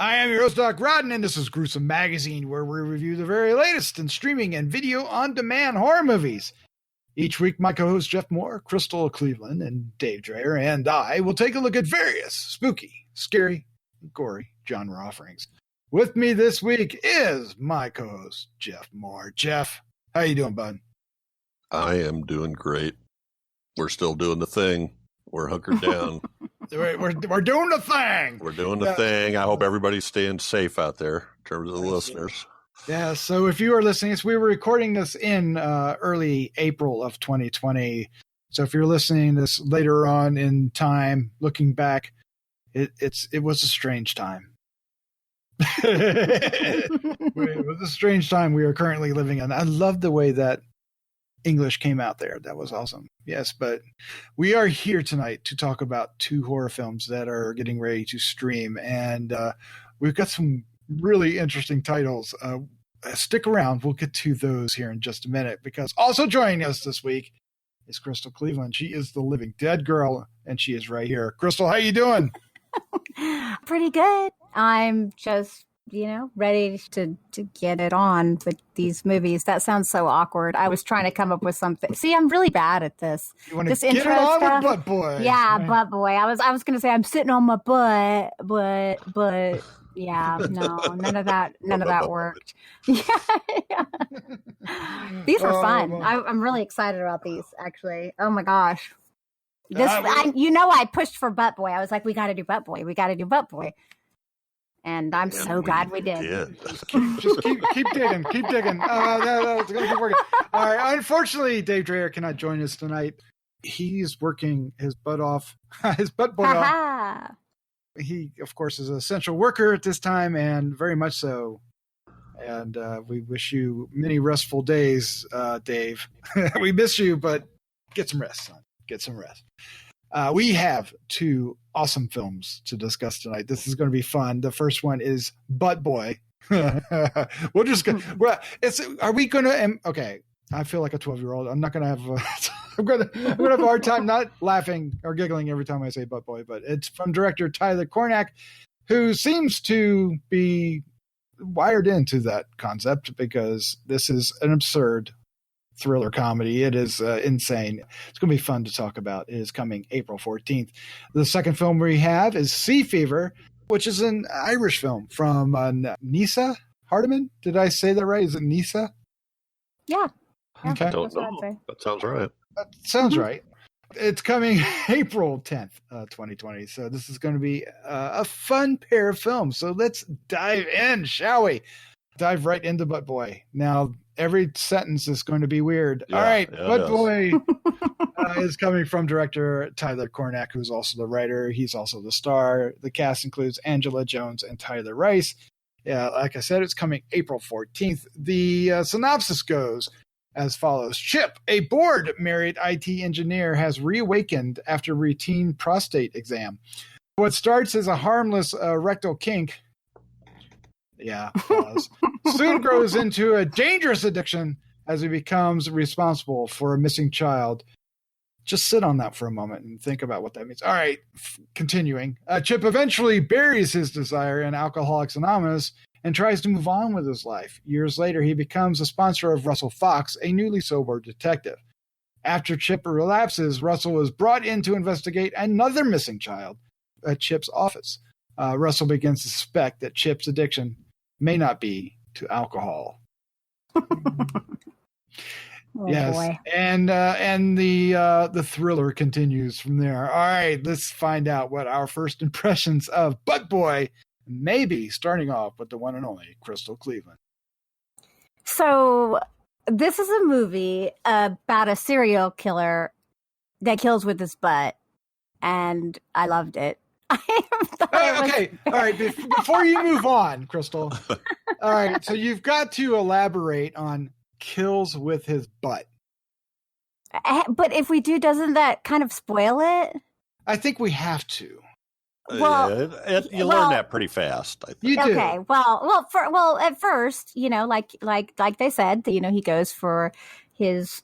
I am your host, Doc Rodden, and this is Gruesome Magazine, where we review the very latest in streaming and video on-demand horror movies. Each week, my co-hosts Jeff Mohr, Crystal Cleveland, and Dave Dreher, and I will take a look at various spooky, scary, and gory genre offerings. With me this week is my co-host, Jeff Mohr. Jeff, how you doing, bud? I am doing great. We're still doing the thing. We're hunkered down. We're doing the thing. We're doing the thing. I hope everybody's staying safe out there in terms of the listeners. Yeah, so if you are listening, we were recording this in early April of 2020. So if you're listening to this later on in time, looking back, it was a strange time. It was a strange time we are currently living in. I love the way that English came out there. That was awesome. Yes, but we are here tonight to talk about two horror films that are getting ready to stream, and we've got some really interesting titles. Stick around. We'll get to those here in just a minute, because also joining us this week is Crystal Cleveland. She is the living dead girl, and she is right here. Crystal, how you doing? Pretty good. I'm just ready to get it on with these movies. That sounds so awkward. I was trying to come up with something. See, I'm really bad at this. You want this to get intro it on stuff? with Butt Boy? Yeah, right? Butt Boy. I was going to say I'm sitting on my butt, but yeah, no, none of that worked. Yeah. These were fun. Well. I'm really excited about these, actually. Oh my gosh. I pushed for Butt Boy. I was like, we got to do Butt Boy. We got to do Butt Boy. And I'm so glad we did. Just keep digging. Keep digging. It's going to keep working. All right. Unfortunately, Dave Dreher cannot join us tonight. He's working his butt off. His butt boy off. He, of course, is an essential worker at this time, and very much so. And we wish you many restful days, Dave. We miss you, but get some rest, son. Get some rest. We have two awesome films to discuss tonight. This is going to be fun. The first one is Butt Boy. We'll just go. Well, are we going to? Okay, I feel like a 12-year-old. I'm not going to have. I'm going to have a hard time not laughing or giggling every time I say Butt Boy. But it's from director Tyler Cornack, who seems to be wired into that concept, because this is an absurd thriller comedy. It is insane. It's going to be fun to talk about. It is coming April 14th. The second film we have is Sea Fever, which is an Irish film from Neasa Hardiman. Did I say that right? Is it Neasa? Yeah. Okay. I don't know. That sounds right. That sounds right. It's coming April 10th, 2020. So this is going to be a fun pair of films. So let's dive in, shall we? Dive right into Butt Boy. Now, every sentence is going to be weird. Yeah, all right, yeah, Butt Boy is coming from director Tyler Cornack, who's also the writer. He's also the star. The cast includes Angela Jones and Tyler Rice. Yeah, like I said, it's coming April 14th. The synopsis goes as follows. Chip, a bored married IT engineer, has reawakened after routine prostate exam. What starts as a harmless rectal kink soon grows into a dangerous addiction as he becomes responsible for a missing child. Just sit on that for a moment and think about what that means. All right, continuing. Chip eventually buries his desire in Alcoholics Anonymous and tries to move on with his life. Years later, he becomes a sponsor of Russell Fox, a newly sober detective. After Chip relapses, Russell is brought in to investigate another missing child at Chip's office. Russell begins to suspect that Chip's addiction may not be to alcohol. Yes, boy. And the thriller continues from there. All right, let's find out what our first impressions of Butt Boy may be, starting off with the one and only Crystal Cleveland. So this is a movie about a serial killer that kills with his butt, and I loved it. Okay, all right. Before you move on, Crystal. All right, so you've got to elaborate on kills with his butt. But if we do, doesn't that kind of spoil it? I think we have to. Well, you learn that pretty fast, I think. You do. Okay. Well, at first, like they said, he goes for his,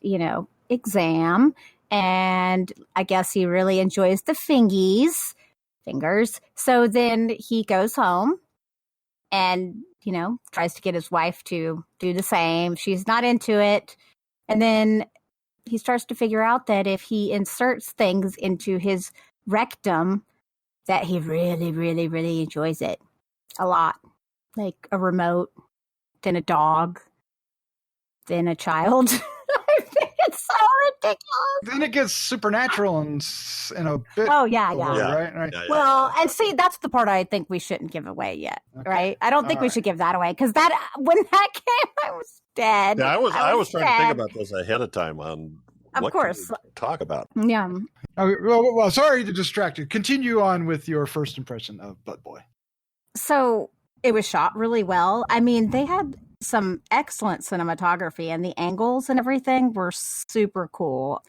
exam, and I guess he really enjoys the fingers. So then he goes home and, tries to get his wife to do the same. She's not into it. And then he starts to figure out that if he inserts things into his rectum, that he really, really, really enjoys it a lot. Like a remote, then a dog, then a child. I think it's so ridiculous. Then it gets supernatural in a bit. Oh, yeah. Right. Yeah. Well, and see, that's the part I think we shouldn't give away yet, right? I don't think we should give that away, because when that came, I was dead. Yeah, I was trying to think about this ahead of time on what can we talk about. Yeah. Well, sorry to distract you. Continue on with your first impression of Butt Boy. So it was shot really well. I mean, they had some excellent cinematography, and the angles and everything were super cool.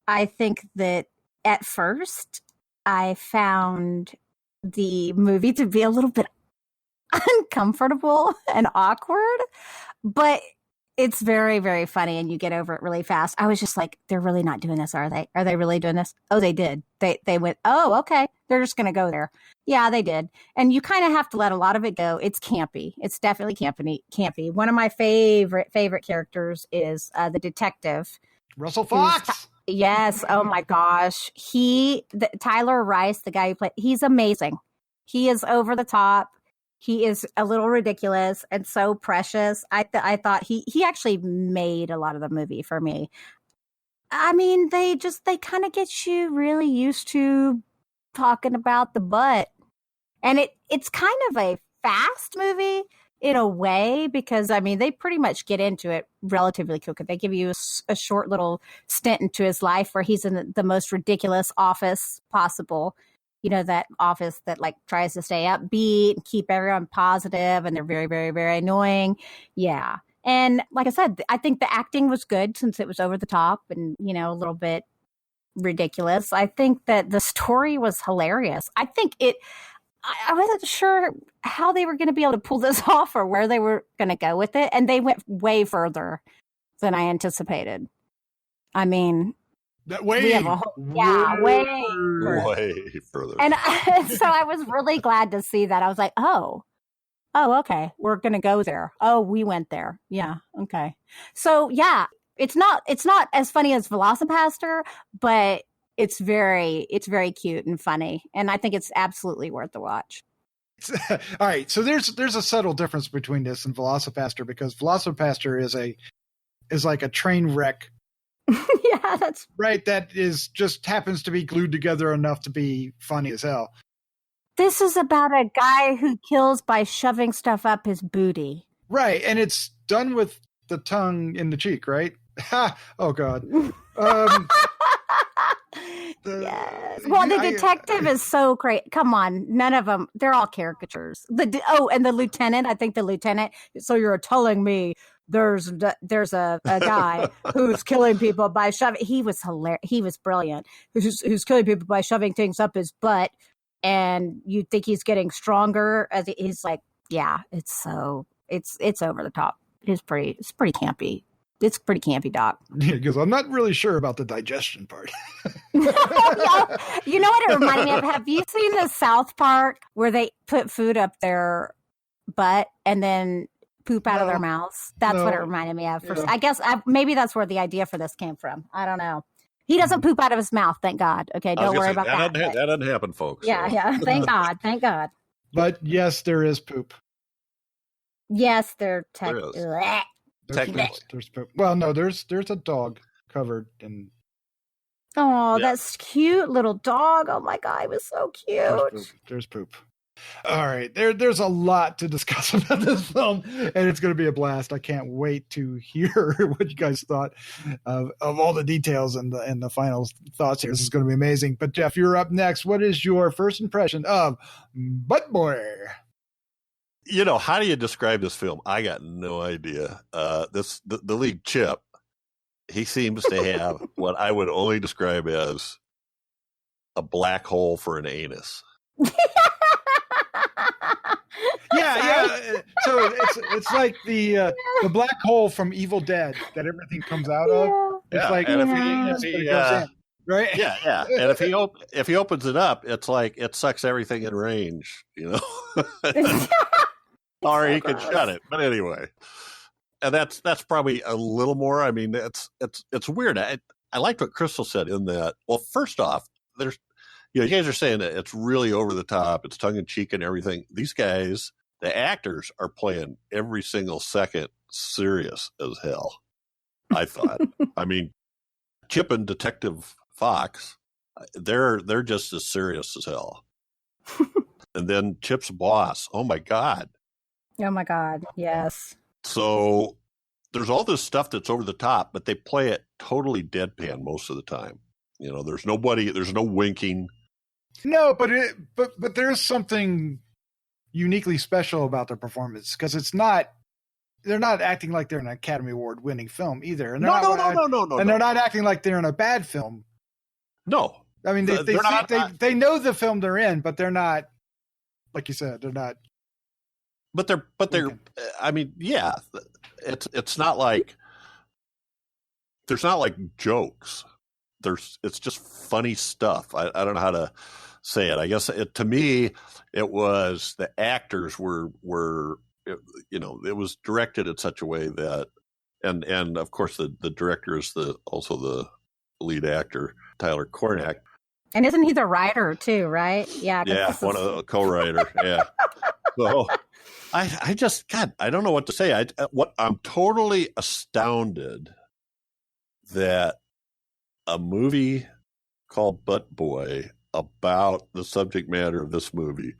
I think that at first I found the movie to be a little bit uncomfortable and awkward, but it's very, very funny, and you get over it really fast. I was just like, they're really not doing this, are they? Are they really doing this? Oh, they did. They went, oh, okay. They're just going to go there. Yeah, they did. And you kind of have to let a lot of it go. It's campy. It's definitely campy. One of my favorite characters is the detective. Russell Fox. Yes. Oh my gosh. Tyler Rice, the guy who played, he's amazing. He is over the top. He is a little ridiculous and so precious. I thought he actually made a lot of the movie for me. I mean, they kind of get you really used to talking about the butt. And it's kind of a fast movie in a way, because, I mean, they pretty much get into it relatively quick. They give you a short little stint into his life where he's in the most ridiculous office possible. That office that like tries to stay upbeat and keep everyone positive, and they're very, very, very annoying. Yeah. And like I said, I think the acting was good since it was over the top and, a little bit ridiculous. I think that the story was hilarious. I think I wasn't sure how they were going to be able to pull this off or where they were going to go with it. And they went way further than I anticipated. I mean, way further. And so I was really glad to see that. I was like, oh, okay, we're going to go there. Oh, we went there. Yeah. Okay. So yeah, it's not as funny as Velocipaster, but it's very cute and funny. And I think it's absolutely worth the watch. All right. So there's a subtle difference between this and Velocipaster, because Velocipaster is like a train wreck. Yeah, that's right. That is just happens to be glued together enough to be funny as hell. This is about a guy who kills by shoving stuff up his booty. Right. And it's done with the tongue in the cheek, right? Oh, God. Yes. Well, the detective is so great. Come on. None of them. They're all caricatures. And the lieutenant, I think the lieutenant. So you're telling me there's a guy who's killing people by shoving. He was hilarious. He was brilliant. Who's killing people by shoving things up his butt. And you think he's getting stronger as he's like, yeah, it's over the top. It's pretty campy. It's pretty campy, Doc. Yeah, because I'm not really sure about the digestion part. You know what it reminded me of? Have you seen the South Park where they put food up their butt and then poop out of their mouths? That's what it reminded me of. I guess maybe that's where the idea for this came from. I don't know. He doesn't poop out of his mouth, thank God. Okay, don't worry about that. That doesn't happen, folks. Yeah, so. Yeah. Thank God. But yes, there is poop. Yes, there's poop. Well, no, there's a dog covered in. Oh, that's cute little dog. Oh my God, he was so cute. There's poop. All right, there's a lot to discuss about this film, and it's going to be a blast. I can't wait to hear what you guys thought of all the details and the final thoughts here. This is going to be amazing. But Jeff, you're up next. What is your first impression of Butt Boy? How do you describe this film? I got no idea. The lead Chip, he seems to have what I would only describe as a black hole for an anus. Yeah. So it's like the black hole from Evil Dead that everything comes out of. It's like, and if he goes in, right? Yeah. And if he opens it up, it's like it sucks everything in range. or he can shut it. But anyway, and that's probably a little more. I mean, it's weird. I liked what Crystal said in that. Well, first off, there's you guys are saying that it's really over the top, it's tongue in cheek and everything. These guys, the actors, are playing every single second serious as hell. I thought. I mean, Chip and Detective Fox, they're just as serious as hell. And then Chip's boss. Oh my God. Oh my God. Yes. So there's all this stuff that's over the top, but they play it totally deadpan most of the time. There's no winking. No, but there's something uniquely special about their performance because they're not acting like they're an Academy Award winning film either. And No. They're not acting like they're in a bad film. No. I mean, they know the film they're in, but they're not, like you said, they're not. But they're. I mean, yeah, it's not like there's not like jokes. It's just funny stuff. I don't know how to say it. I guess to me, it was the actors were it was directed in such a way that, and of course the director is also the lead actor, Tyler Cornack. And isn't he the writer too, right? Yeah. Yeah, one of the co-writer. Yeah. So I just, God, I don't know what to say. I'm totally astounded that a movie called Butt Boy about the subject matter of this movie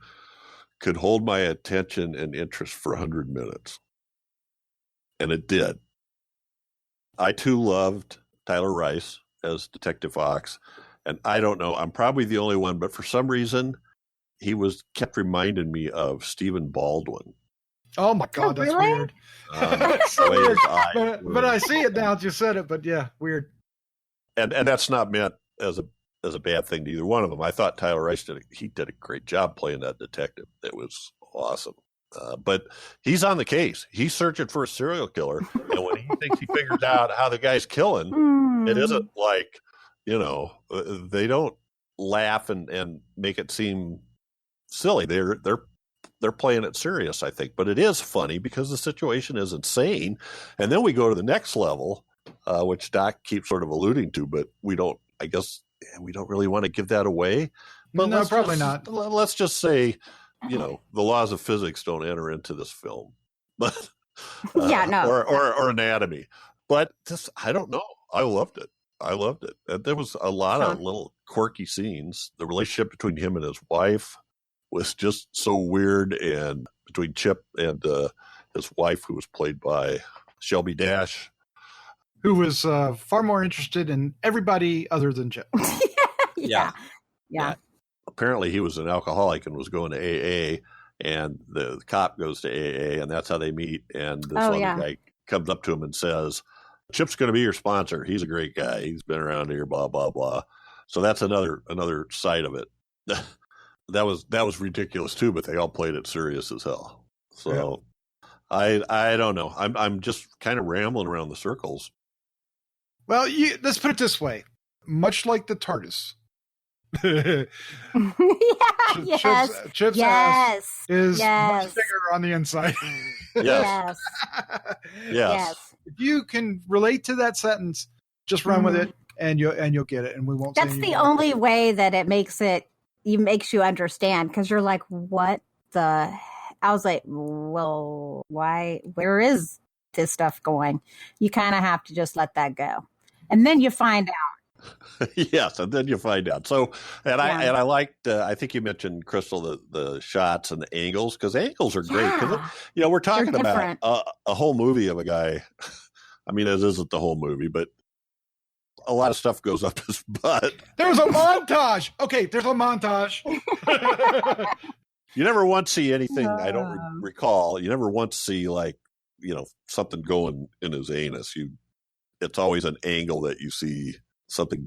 could hold my attention and interest for 100 minutes. And it did. I too loved Tyler Rice as Detective Fox. And I don't know, I'm probably the only one, but for some reason, he kept reminding me of Stephen Baldwin. Oh my God, that's really? weird. That's so weird. But I see it now that you said it, but yeah, weird. And that's not meant as a bad thing to either one of them. I thought Tyler Rice did a great job playing that detective. It was awesome. But he's on the case. He's searching for a serial killer. And when he thinks he figures out how the guy's killing, it isn't like, they don't laugh and make it seem silly. They're playing it serious, I think. But it is funny because the situation is insane. And then we go to the next level, which Doc keeps sort of alluding to, but we don't really want to give that away. But no, probably not. Let's just say, the laws of physics don't enter into this film, but yeah, no, or anatomy. But I don't know. I loved it. And there was a lot of little quirky scenes. The relationship between him and his wife was just so weird, and between Chip and his wife, who was played by Shelby Dash, who was far more interested in everybody other than Chip. Yeah. Apparently he was an alcoholic and was going to AA, and the cop goes to AA, and that's how they meet. And this other guy comes up to him and says, Chip's going to be your sponsor. He's a great guy. He's been around here, blah, blah, blah. So that's another side of it. That was ridiculous too, but they all played it serious as hell. So I don't know. I'm just kind of rambling around the circles. Well, let's put it this way. Much like the TARDIS. Chip's ass is much bigger on the inside. Yes. If you can relate to that sentence, just run with it, and you'll get it, and we won't. That's the only way that it makes you understand, because you're like, what the? I was like, well, why? Where is this stuff going? You kind of have to just let that go, and then you find out. Yes, and then you find out. So, I liked. I think you mentioned, Crystal, the shots and the angles, because angles are great. Because we're talking about a whole movie of a guy. I mean, it isn't the whole movie, but a lot of stuff goes up his butt. There's a montage. Okay, there's a montage. You never once see anything. I don't recall. You never once see something going in his anus. It's always an angle that you see something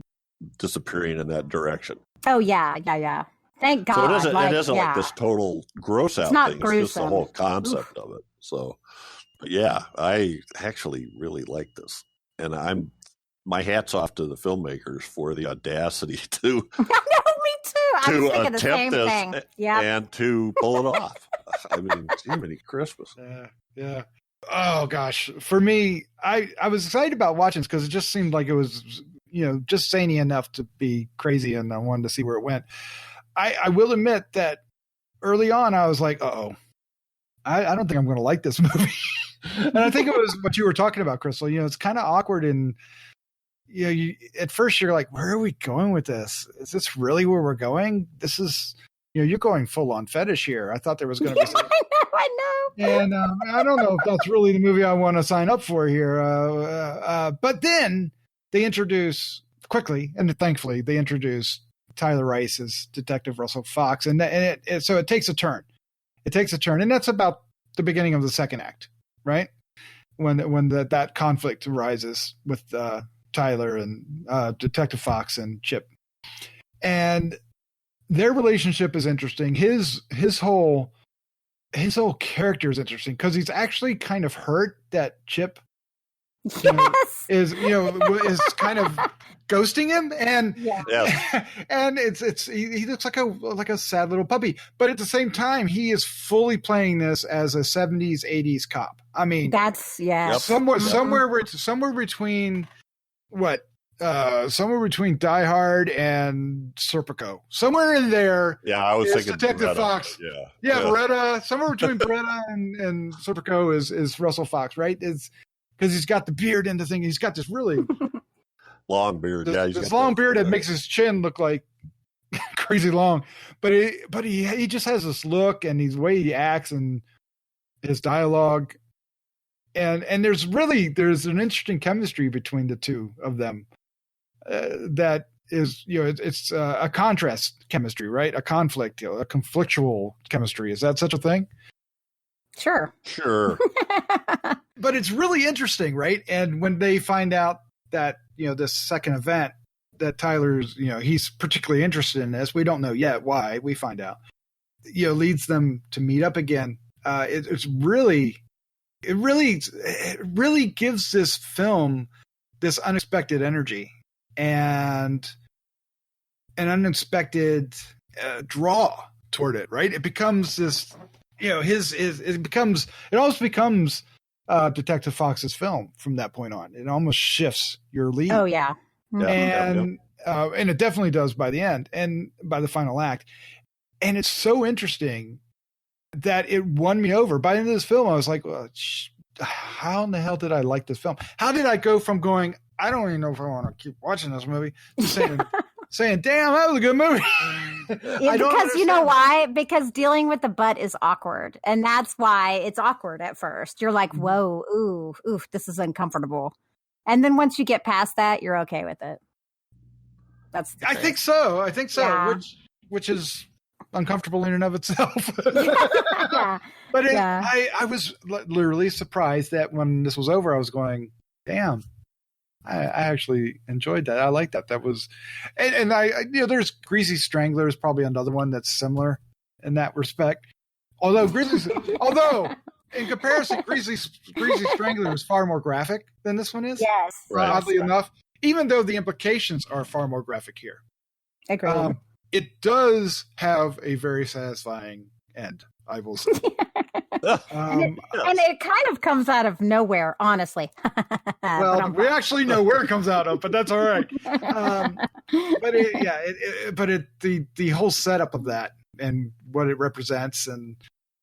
disappearing in that direction. Oh yeah. Thank God. So it isn't like this total gross out thing. Gruesome. It's just the whole concept of it. So, but yeah, I actually really like this, and my hat's off to the filmmakers for the audacity to I know, me too. I was thinking attempt the same this thing. Yep. and to pull it off. I mean, Jiminy Christmas. Yeah. Oh gosh, for me, I was excited about watching this because it just seemed like it was, just zany enough to be crazy, and I wanted to see where it went. I will admit that early on I was like, I don't think I'm going to like this movie. And I think it was what you were talking about, Crystal. It's kind of awkward, and at first you're like, where are we going with this? Is this really where we're going? This is, you're going full on fetish here. I thought there was going to be something. I know. And I don't know if that's really the movie I want to sign up for here. But then they introduce quickly, and thankfully they introduce Tyler Rice as Detective Russell Fox, and so it takes a turn. It takes a turn, and that's about the beginning of the second act, right? When that conflict arises with Tyler and Detective Fox and Chip, and their relationship is interesting. His whole character is interesting because he's actually kind of hurt that Chip is kind of ghosting him, and and he looks like a sad little puppy, but at the same time he is fully playing this as a 70s 80s cop. I mean, that's somewhere between somewhere between Die Hard and Serpico. Somewhere in there. Yeah, I was thinking Detective Beretta. Fox. Yeah, Beretta. Somewhere between Beretta and Serpico is Russell Fox, right? It's because he's got the beard and the thing. He's got this really long beard. This long beard that makes his chin look like crazy long. But he just has this look, and the way he acts and his dialogue. And there's an interesting chemistry between the two of them. That is, it's a contrast chemistry, right? A conflict, a conflictual chemistry. Is that such a thing? Sure. But it's really interesting, right? And when they find out that, this second event that Tyler's, he's particularly interested in this, we don't know yet why, we find out, leads them to meet up again. It really gives this film this unexpected energy and an unexpected draw toward it, right? It becomes this, it almost becomes Detective Fox's film from that point on. It almost shifts your lead. Oh yeah. And it definitely does by the end and by the final act. And it's so interesting that it won me over. By the end of this film, I was like, well, how in the hell did I like this film? How did I go from going, I don't even know if I want to keep watching this movie, to saying, damn, that was a good movie. Because you know why? Because dealing with the butt is awkward. And that's why it's awkward at first. You're like, whoa, ooh, this is uncomfortable. And then once you get past that, you're okay with it. I think so. Yeah. Which is uncomfortable in and of itself. Yeah. But I was literally surprised that when this was over, I was going, damn, I actually enjoyed that. I like that. That was, and there's Greasy Strangler is probably another one that's similar in that respect. Although in comparison, Greasy Strangler is far more graphic than this one is. Yes. Oddly enough, even though the implications are far more graphic here. Agreed. It does have a very satisfying end, I will say. And it kind of comes out of nowhere, honestly. Well, we actually know where it comes out of, but that's all right. The whole setup of that and what it represents and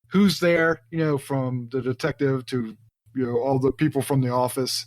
who's there, from the detective to all the people from the office.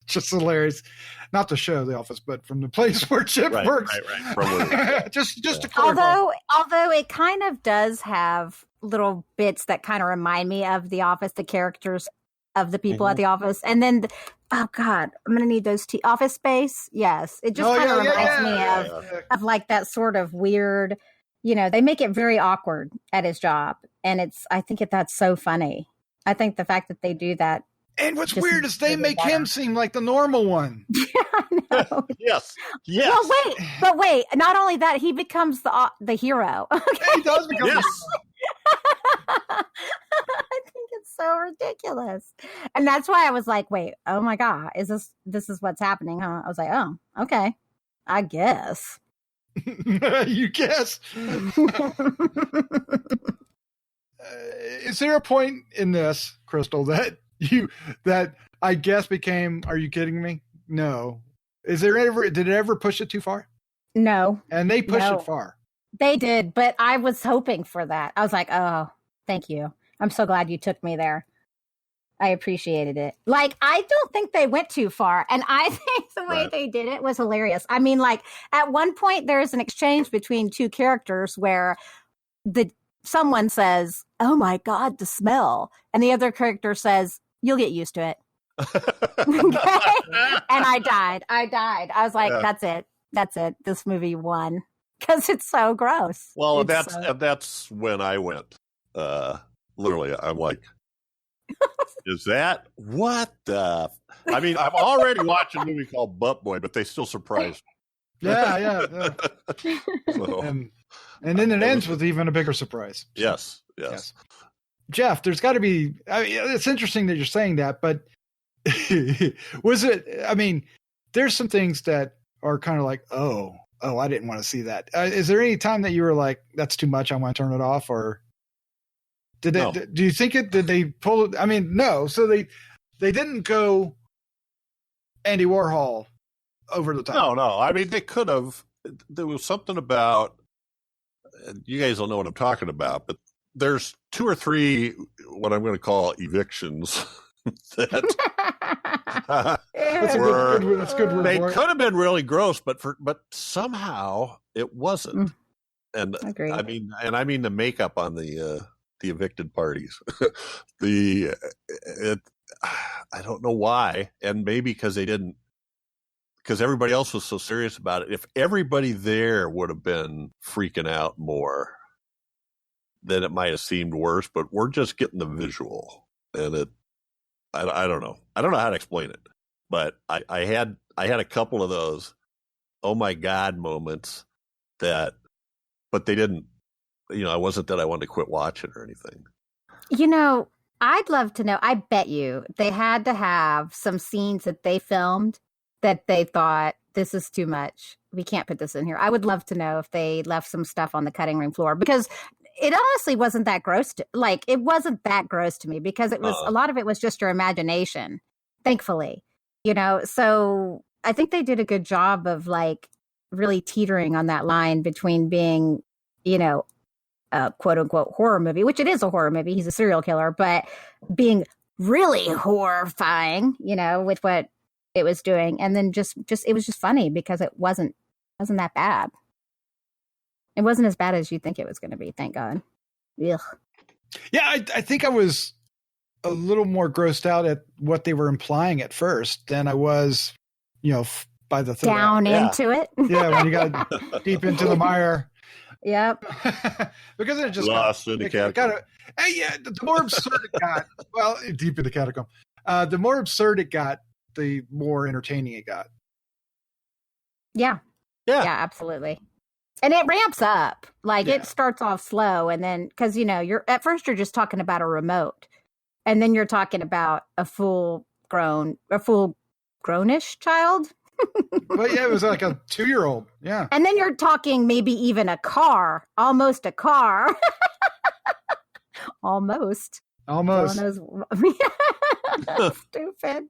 Just hilarious. Not the show, The Office, but from the place where Chip works. Right. just to clarify. Although it kind of does have little bits that kind of remind me of The Office, the characters of the people at the office. And then, oh God, I'm going to need those Office Space. Yes. It just kind of reminds me of like that sort of weird, they make it very awkward at his job. And I think that's so funny. I think the fact that they do that. And what's weird is they make him seem like the normal one. I know. Yes. Well, wait. Not only that, he becomes the hero. Okay? Yeah, he does become the hero. I think it's so ridiculous. And that's why I was like, wait, oh my God, this is what's happening, huh? I was like, oh, okay. I guess. You guess. is there a point in this, Crystal, that I guess became, are you kidding me? No. Did it ever push it too far? No. And they pushed it far. They did, but I was hoping for that. I was like, oh, thank you. I'm so glad you took me there. I appreciated it. Like, I don't think they went too far. And I think the way they did it was hilarious. I mean, like, at one point, there's an exchange between two characters where someone says, oh my God, the smell. And the other character says, you'll get used to it. Okay? And I died. I was like, that's it. This movie won. Because it's so gross. Well, that's when I went. Literally, I'm like, is that what the? I mean, I'm already watching a movie called Butt Boy, but they still surprised me. Yeah. So, and then it ends with even a bigger surprise. Yes. Jeff, there's got to be. I mean, it's interesting that you're saying that, but was it? I mean, there's some things that are kind of like, oh, I didn't want to see that. Is there any time that you were like, that's too much, I want to turn it off, or? Do you think did they pull it? I mean, no. So they didn't go Andy Warhol over the top. No. I mean, they could have. There was something about, you guys don't know what I'm talking about, but there's 2 or 3, what I'm going to call evictions that that's a good word. They could have been really gross, but somehow it wasn't. And Agreed. I mean the makeup on the evicted parties. I don't know why, and maybe because everybody else was so serious about it. If everybody there would have been freaking out more, then it might have seemed worse. But we're just getting the visual, and I don't know. I don't know how to explain it, but I had a couple of those oh my God moments but they didn't. It wasn't that I wanted to quit watching or anything. I'd love to know. I bet you they had to have some scenes that they filmed that they thought, this is too much. We can't put this in here. I would love to know if they left some stuff on the cutting room floor, because it honestly wasn't that gross. It wasn't that gross to me, because it was a lot of it was just your imagination, thankfully. So I think they did a good job of really teetering on that line between being, a quote unquote horror movie, which it is a horror movie. He's a serial killer, but being really horrifying, with what it was doing. And then just it was just funny because it wasn't that bad. It wasn't as bad as you think it was going to be. Thank God. Ugh. Yeah. I think I was a little more grossed out at what they were implying at first than I was, by the third down into it. Yeah. When you got deep into the mire. Yep. Because it just lost in the catacomb. The more absurd it got, deep in the catacomb, the more absurd it got, the more entertaining it got. Yeah, absolutely. And it ramps up. It starts off slow, and then because you're at first you're just talking about a remote, and then you're talking about a full grown-ish child. But yeah, it was like a 2-year-old. Yeah. And then you're talking maybe even almost a car. Almost. Stupid.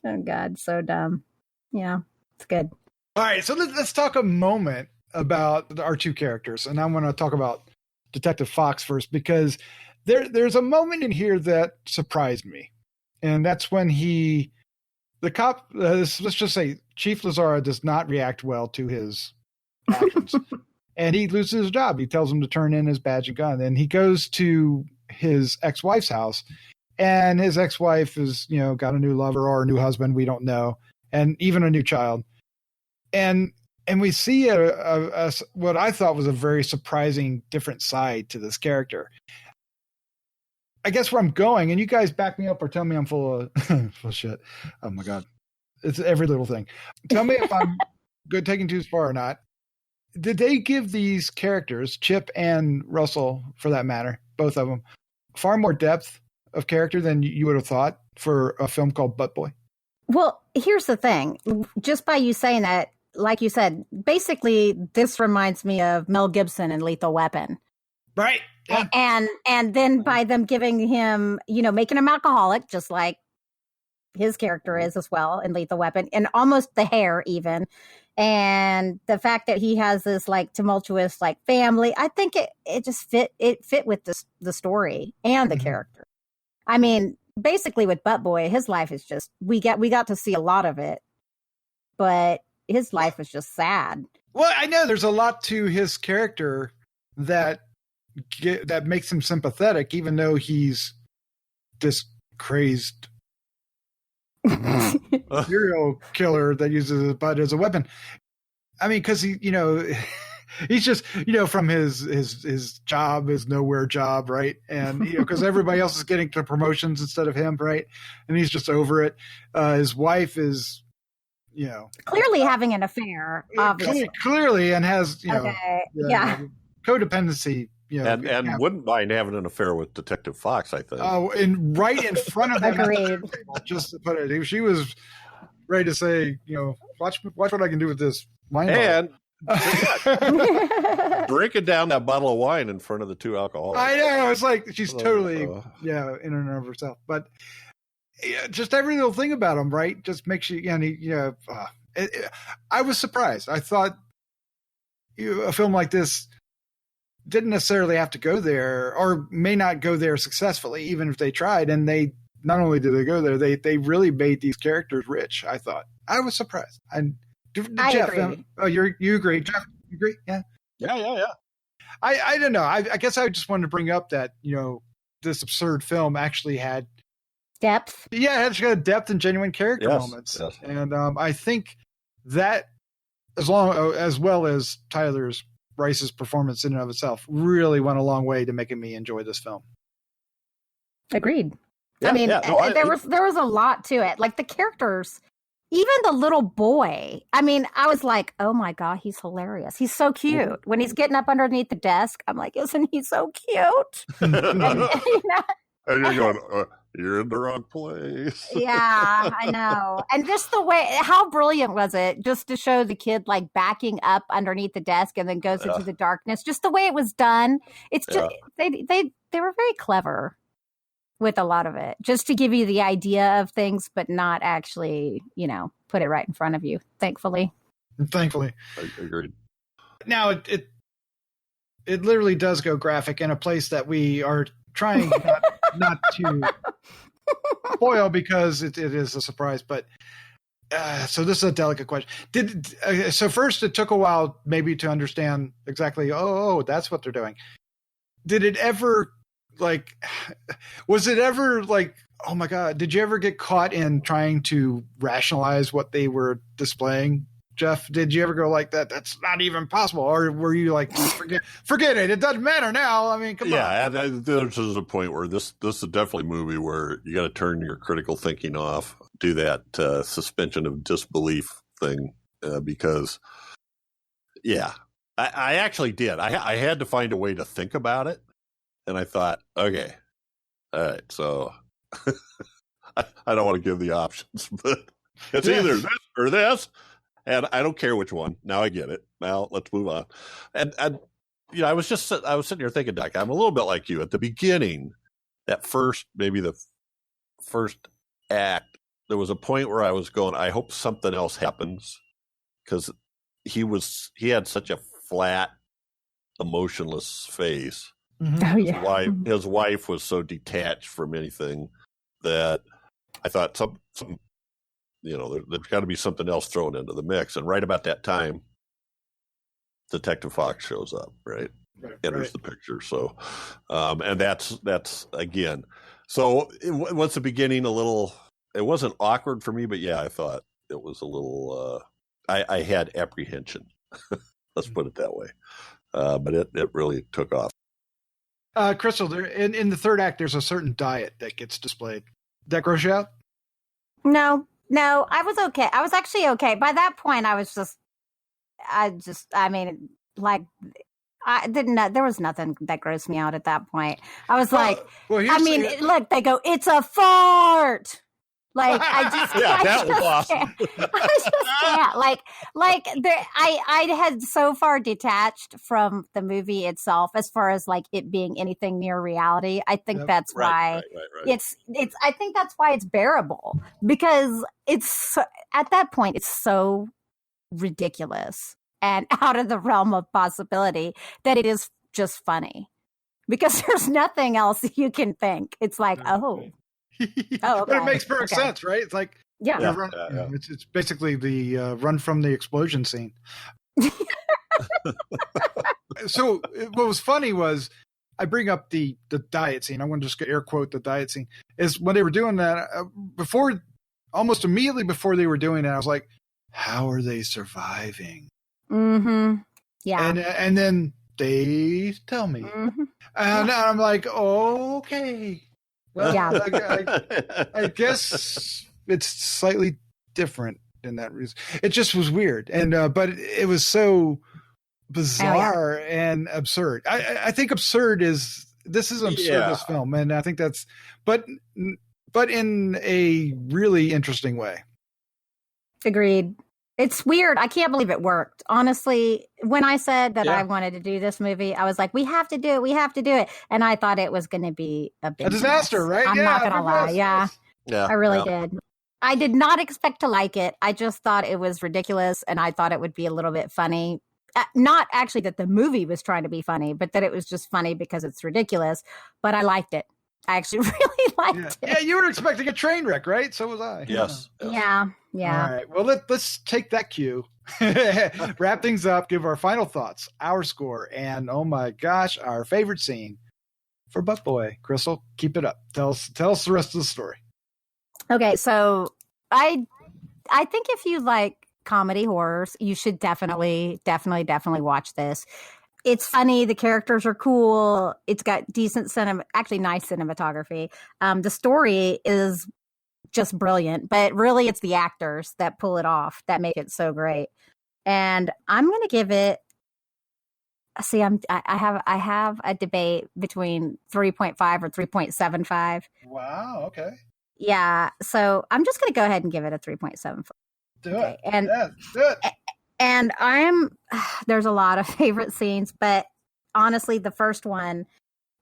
Oh God, so dumb. Yeah, it's good. All right, so let's talk a moment about our 2 characters, and I want to talk about Detective Fox first, because there's a moment in here that surprised me, and that's when the cop, let's just say Chief Lazara does not react well to his actions. And he loses his job. He tells him to turn in his badge and gun. And he goes to his ex-wife's house. And his ex-wife has, got a new lover or a new husband. We don't know. And even a new child. And we see what I thought was a very surprising different side to this character. I guess where I'm going, and you guys back me up or tell me I'm full of shit. Oh my God. It's every little thing. Tell me if I'm taking too far or not. Did they give these characters, Chip and Russell for that matter, both of them, far more depth of character than you would have thought for a film called Butt Boy? Well, here's the thing. Just by you saying that, like you said, basically this reminds me of Mel Gibson in Lethal Weapon. Right. Yeah. And then by them giving him, making him alcoholic, just like his character is as well in Lethal Weapon, and almost the hair even. And the fact that he has this like tumultuous like family, I think it just fit with the story and the character. I mean, basically with Butt Boy, his life is just we got to see a lot of it, but his life is just sad. Well, I know there's a lot to his character that makes him sympathetic, even though he's this crazed serial killer that uses his butt as a weapon. I mean, because he's just from his job, his nowhere job, right? And because everybody else is getting to promotions instead of him, right? And he's just over it. His wife is clearly having an affair, obviously. Clearly, and has codependency. And wouldn't mind having an affair with Detective Fox, I think. Oh, and right in front of them. Agreed. Just to put it, she was ready to say, watch what I can do with this wine and drinking down that bottle of wine in front of the two alcoholics. I know, it's like she's totally in and of herself. But just every little thing about him, right, just makes you. I was surprised. I thought a film like this didn't necessarily have to go there, or may not go there successfully, even if they tried. And they not only did they go there, they really made these characters rich. I thought I was surprised. And I Jeff, agree. You agree, Jeff? You agree? Yeah. I don't know. I guess I just wanted to bring up that this absurd film actually had depth. Yeah, it had depth and genuine character moments, and I think that as well as Tyler's Rice's performance in and of itself really went a long way to making me enjoy this film. Agreed. Yeah, I mean, there was a lot to it. Like the characters, even the little boy. I mean, I was like, oh my God, he's hilarious. He's so cute. When he's getting up underneath the desk, I'm like, isn't he so cute? And you're going, you're in the wrong place. Yeah, I know. And just the way, how brilliant was it just to show the kid like backing up underneath the desk and then goes into the darkness, just the way it was done. It's just, they were very clever with a lot of it, just to give you the idea of things, but not actually, put it right in front of you. Thankfully. I agreed. Now it literally does go graphic in a place that we are trying not to spoil because it is a surprise. But so this is a delicate question. So first it took a while maybe to understand exactly. Oh, that's what they're doing. Did it ever was it ever like, oh my God, did you ever get caught in trying to rationalize what they were displaying? Jeff, did you ever go like that? That's not even possible. Or were you like, forget it. It doesn't matter now. I mean, come on. Yeah, there's a point where this is definitely a movie where you got to turn your critical thinking off, do that suspension of disbelief thing, because, I actually did. I had to find a way to think about it. And I thought, okay, all right, so I don't want to give the options, but it's either this or this. And I don't care which one. Now I get it. Now let's move on. And I was sitting here thinking, Doc, I'm a little bit like you. At the beginning, maybe the first act, there was a point where I was going, I hope something else happens, because he had such a flat, emotionless face. Oh, yeah. His wife was so detached from anything that I thought there's got to be something else thrown into the mix. And right about that time, Detective Fox shows up, enters the picture. So, and that's again. So what's the beginning? It wasn't awkward for me, but I thought it was a little. I had apprehension. Let's put it that way. But it really took off. Crystal, in the third act, there's a certain diet that gets displayed. Did that gross you out? No, I was okay. I was actually okay. By that point, I didn't know. There was nothing that grossed me out at that point. I was look, they go, it's a fart. Like I just, that was awesome. I just can't. I had so far detached from the movie itself as far as like it being anything near reality. I think that's why it's. I think that's why it's bearable, because it's at that point it's so ridiculous and out of the realm of possibility that it is just funny, because there's nothing else you can think. It's like, okay. But it makes perfect sense, right? It's like, it's basically the run from the explosion scene. So what was funny was, I bring up the diet scene. I want to just air quote the diet scene. Is when they were doing that, almost immediately before they were doing it, I was like, how are they surviving? Mm-hmm. Yeah. And then they tell me. Mm-hmm. And I'm like, okay. Well, I guess it's slightly different in that reason. It just was weird, and but it was so bizarre and absurd. I think this is an absurdist film, and I think that's but in a really interesting way. Agreed. It's weird. I can't believe it worked. Honestly, when I said that I wanted to do this movie, I was like, we have to do it. We have to do it. And I thought it was going to be a big disaster, mess. right? I'm not going to lie. Yeah, I really did. I did not expect to like it. I just thought it was ridiculous, and I thought it would be a little bit funny. Not actually that the movie was trying to be funny, but that it was just funny because it's ridiculous. But I liked it. I actually really liked it. Yeah, you were expecting a train wreck, right? So was I. Yes. Yeah. All right. Well, let's take that cue. Wrap things up. Give our final thoughts, our score, and oh my gosh, our favorite scene for Butt Boy. Crystal, keep it up. Tell us the rest of the story. Okay, so I think if you like comedy horrors, you should definitely watch this. It's funny. The characters are cool. It's got decent nice cinematography. The story is just brilliant, but really it's the actors that pull it off that make it so great. And I'm going to give it, I have a debate between 3.5 or 3.75. Wow. Okay. Yeah. So I'm just going to go ahead and give it a 3.75. Do it. And do it. And there's a lot of favorite scenes, but honestly, the first one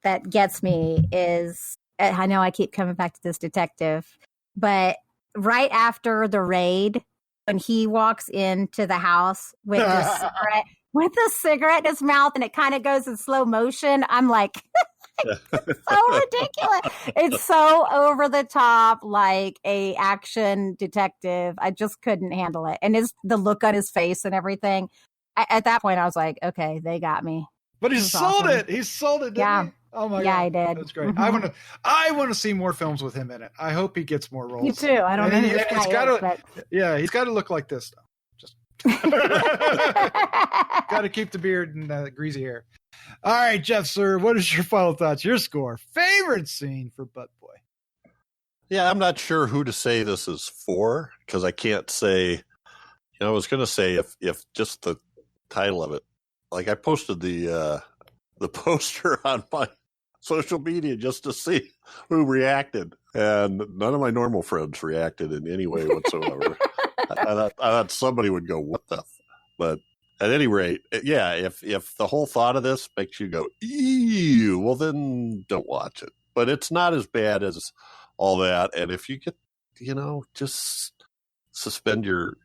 that gets me is, I know I keep coming back to this detective, but right after the raid, when he walks into the house with a cigarette in his mouth and it kind of goes in slow motion, I'm like, it's so ridiculous. It's so over the top, like a action detective. I just couldn't handle it. And the look on his face and everything. At that point, I was like, okay, they got me. But he sold it. He sold it, didn't he? Oh my God. Yeah, I did. That's great. Mm-hmm. I want to see more films with him in it. I hope he gets more roles. Me too. I don't know. He's got to look like this though. Just got to keep the beard and greasy hair. All right, Jeff, sir, what is your final thoughts? Your score, favorite scene for Butt Boy? Yeah, I'm not sure who to say this is for, because I can't say. I was going to say if just the title of it, like I posted the poster on my social media just to see who reacted, and none of my normal friends reacted in any way whatsoever. I thought somebody would go, "What the?" But at any rate, yeah, if the whole thought of this makes you go, ew, well, then don't watch it. But it's not as bad as all that. And if you get, just suspend your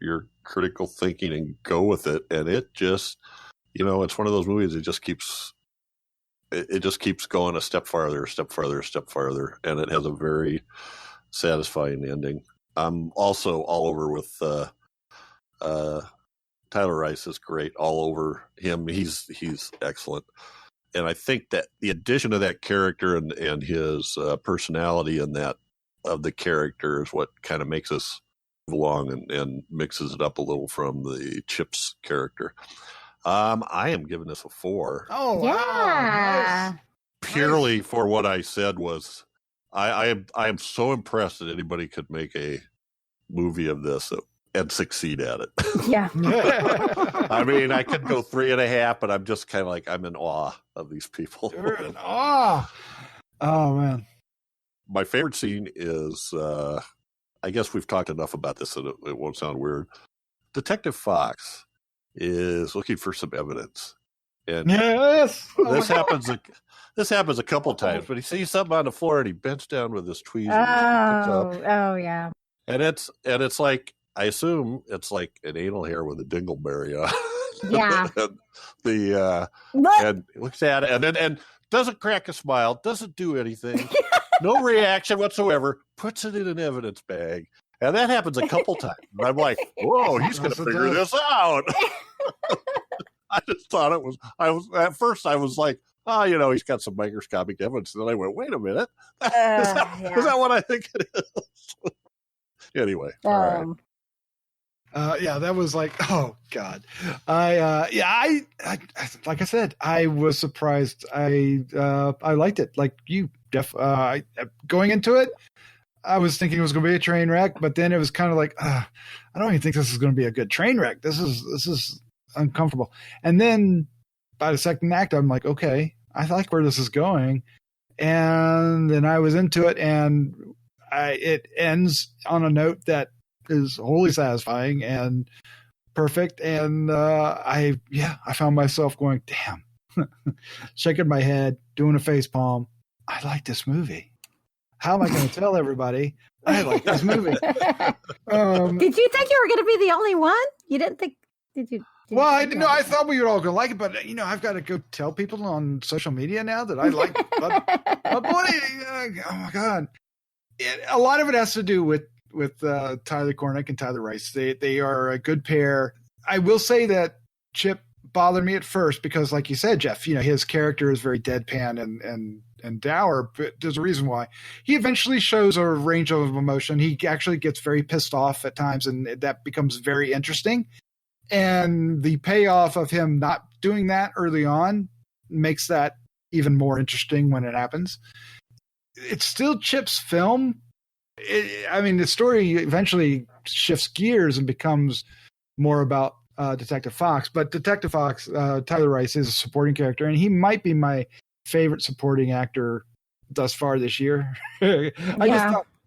critical thinking and go with it. And it just, it's one of those movies that just keeps going a step farther, a step farther, a step farther. And it has a very satisfying ending. I'm also all over with Tyler Rice is great all over him. He's excellent. And I think that the addition of that character and his personality and that of the character is what kind of makes us move along and mixes it up a little from the Chips character. I am giving this a 4. Oh, wow. Nice. Purely for what I said was I am so impressed that anybody could make a movie of this and succeed at it. Yeah. I mean, I could go 3.5, but I'm just kind of like, I'm in awe of these people. You're in awe. Oh, man. My favorite scene is, I I guess we've talked enough about this that it won't sound weird. Detective Fox is looking for some evidence. And yes. this happens a couple times, but he sees something on the floor and he bends down with his tweezers. Oh, yeah. And it's like, I assume it's like an anal hair with a dingleberry on. Yeah. And looks at it and doesn't crack a smile, doesn't do anything, no reaction whatsoever, puts it in an evidence bag. And that happens a couple times. And I'm like, whoa, he's going to figure this out. I just thought at first I was like, oh, he's got some microscopic evidence. And then I went, wait a minute. Is that what I think it is? Anyway. All right. Yeah, that was like, oh God. I like I said, I was surprised. I liked it. Like you, going into it, I was thinking it was going to be a train wreck, but then it was kind of like, I don't even think this is going to be a good train wreck. This is uncomfortable. And then by the second act, I'm like, okay, I like where this is going. And then I was into it, and it ends on a note that is wholly satisfying and perfect. And I found myself going, damn, shaking my head, doing a face palm. I like this movie. How am I going to tell everybody I like this movie? Did you think you were going to be the only one? You didn't think? Did you? Well, I thought we were all going to like it, but I've got to go tell people on social media now that I like. But boy, oh my God! A lot of it has to do with Tyler Cornack and Tyler Rice. They are a good pair. I will say that Chip bothered me at first because, like you said, Jeff, his character is very deadpan and dour, but there's a reason why. He eventually shows a range of emotion. He actually gets very pissed off at times, and that becomes very interesting. And the payoff of him not doing that early on makes that even more interesting when it happens. It's still Chip's film. The story eventually shifts gears and becomes more about Detective Fox. But Detective Fox, Tyler Rice, is a supporting character, and he might be my favorite supporting actor thus far this year. I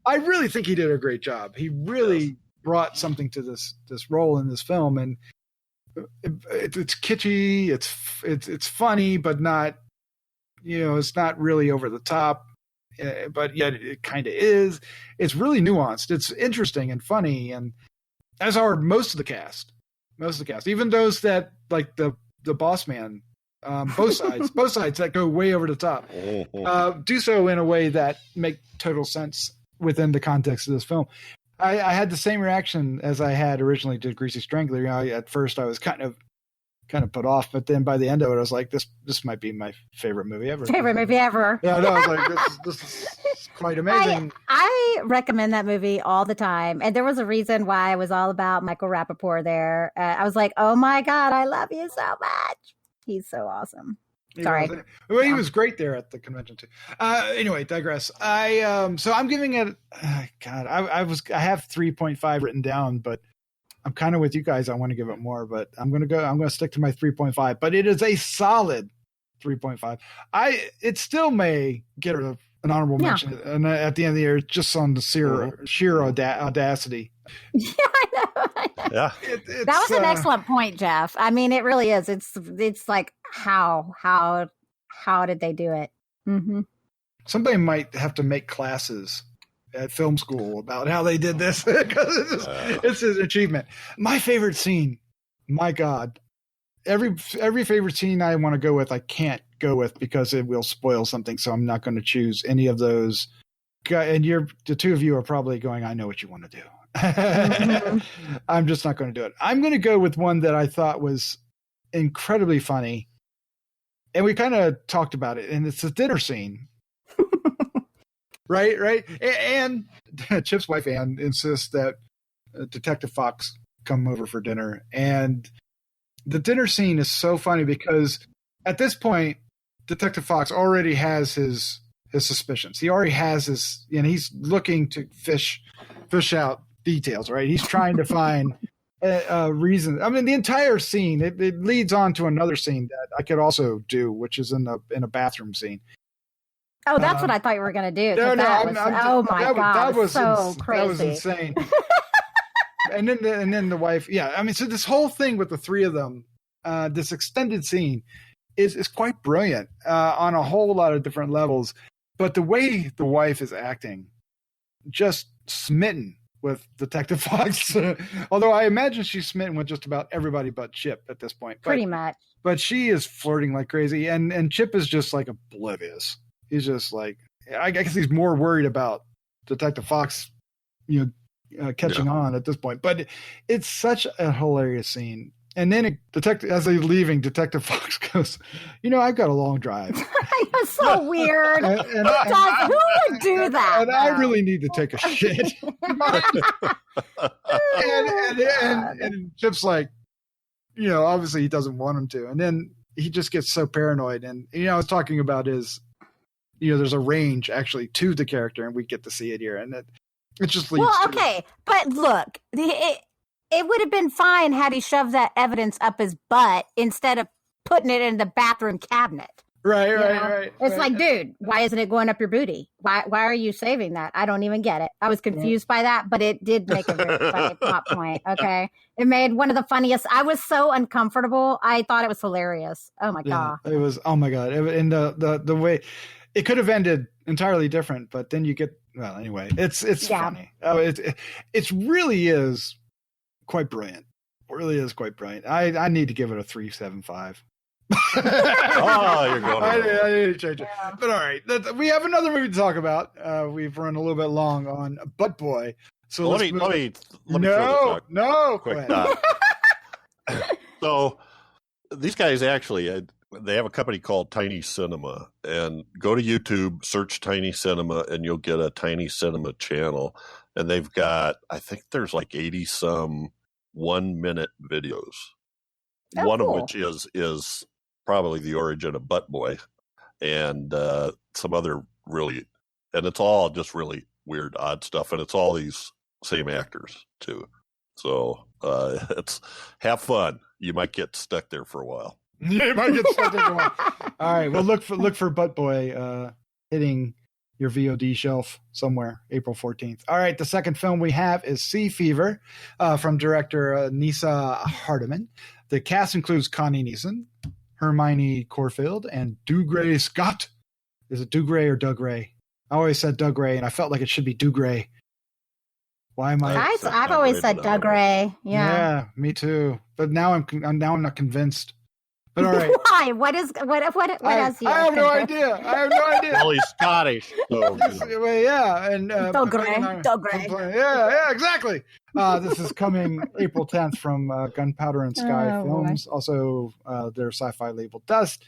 really think he did a great job. He really brought something to this role in this film, and it's kitschy, it's funny, but not, it's not really over the top. But yet it kind of is. It's really nuanced. It's interesting and funny, and as are most of the cast. Even those that like the boss man, both sides that go way over the top, do so in a way that make total sense within the context of this film. I had the same reaction as I had originally to Greasy Strangler. At first I was kind of put off, but then by the end of it, I was like, this might be my favorite movie ever. Favorite movie ever. Yeah, no, I was like, this is quite amazing. I recommend that movie all the time, and there was a reason why I was all about Michael Rappaport there. I was like, oh my God, I love you so much. He's so awesome. Sorry. He was great there at the convention too. Anyway, digress. So I'm giving it. God, I have 3.5 written down, but I'm kind of with you guys. I want to give it more, but I'm going to stick to my 3.5. But it is a solid 3.5. It still may get an honorable mention at the end of the year, just on the sheer audacity. Yeah, I know. Yeah, that was an excellent point, Jeff. It really is. It's like how did they do it? Mm-hmm. Somebody might have to make classes at film school about how they did this because it's an achievement. My favorite scene, my God, every favorite scene I want to go with, I can't go with because it will spoil something. So I'm not going to choose any of those. And the two of you are probably going, I know what you want to do. Mm-hmm. I'm just not going to do it. I'm going to go with one that I thought was incredibly funny. And we kind of talked about it, and it's the dinner scene. Right. And Chip's wife, Ann, insists that Detective Fox come over for dinner. And the dinner scene is so funny because at this point, Detective Fox already has his suspicions. He already has he's looking to fish out details, right? He's trying to find a reason. The entire scene, it leads on to another scene that I could also do, which is in a bathroom scene. Oh, that's what I thought you were going to do. No, Oh my God. That was so crazy. That was insane. and then the wife. Yeah. I mean, so this whole thing with the three of them, this extended scene is quite brilliant on a whole lot of different levels. But the way the wife is acting, just smitten with Detective Fox. Although I imagine she's smitten with just about everybody but Chip at this point. Pretty much. But she is flirting like crazy, and Chip is just like oblivious. He's just like, I guess he's more worried about Detective Fox, catching on at this point. But it's such a hilarious scene. And then as they're leaving, Detective Fox goes, I've got a long drive. It's so weird. Who would do that? And I really need to take a shit. and Chip's like, obviously he doesn't want him to. And then he just gets so paranoid. And, I was talking about his, there's a range actually to the character, and we get to see it here. And it just leads to... But look, it would have been fine had he shoved that evidence up his butt instead of putting it in the bathroom cabinet. Right. It's like, dude, why isn't it going up your booty? Why are you saving that? I don't even get it. I was confused by that, but it did make a very funny plot point. Okay. It made one of the funniest. I was so uncomfortable. I thought it was hilarious. Oh my God. It was, oh my God. And the way it could have ended entirely different, but then you get, well, anyway, it's funny. Oh, it really is quite brilliant. It really is quite brilliant. I need to give it a 3.75. Oh, you're going. I need to change it. Yeah. But all right, we have another movie to talk about. We've run a little bit long on Butt Boy. So let me no, quick dot. So these guys actually they have a company called Tiny Cinema, and go to YouTube, search Tiny Cinema, and you'll get a Tiny Cinema channel. And they've got, I think there's like 80 some 1-minute videos. One of which is probably the origin of Butt Boy, and some other really, and it's all just really weird, odd stuff, and it's all these same actors too. So it's have fun. You might get stuck there for a while. You might get stuck there for a while. All right, well look for Butt Boy hitting your VOD shelf somewhere April 14th. All right, the second film we have is Sea Fever from director Neasa Hardiman. The cast includes Connie Nielsen, Hermione Corfield, and Dougray Scott. Is it Dougray or Dougray? I always said Dougray, and I felt like it should be Dougray. Why am I? I've always said Dougray. Yeah, me too. But now I'm not convinced. But all right. Why? What is he? I have no idea. Well, he's Scottish. So. Yeah, and Dougray. Yeah, exactly. This is coming April 10th from Gunpowder and Sky Films. Boy. Also, their sci-fi label Dust.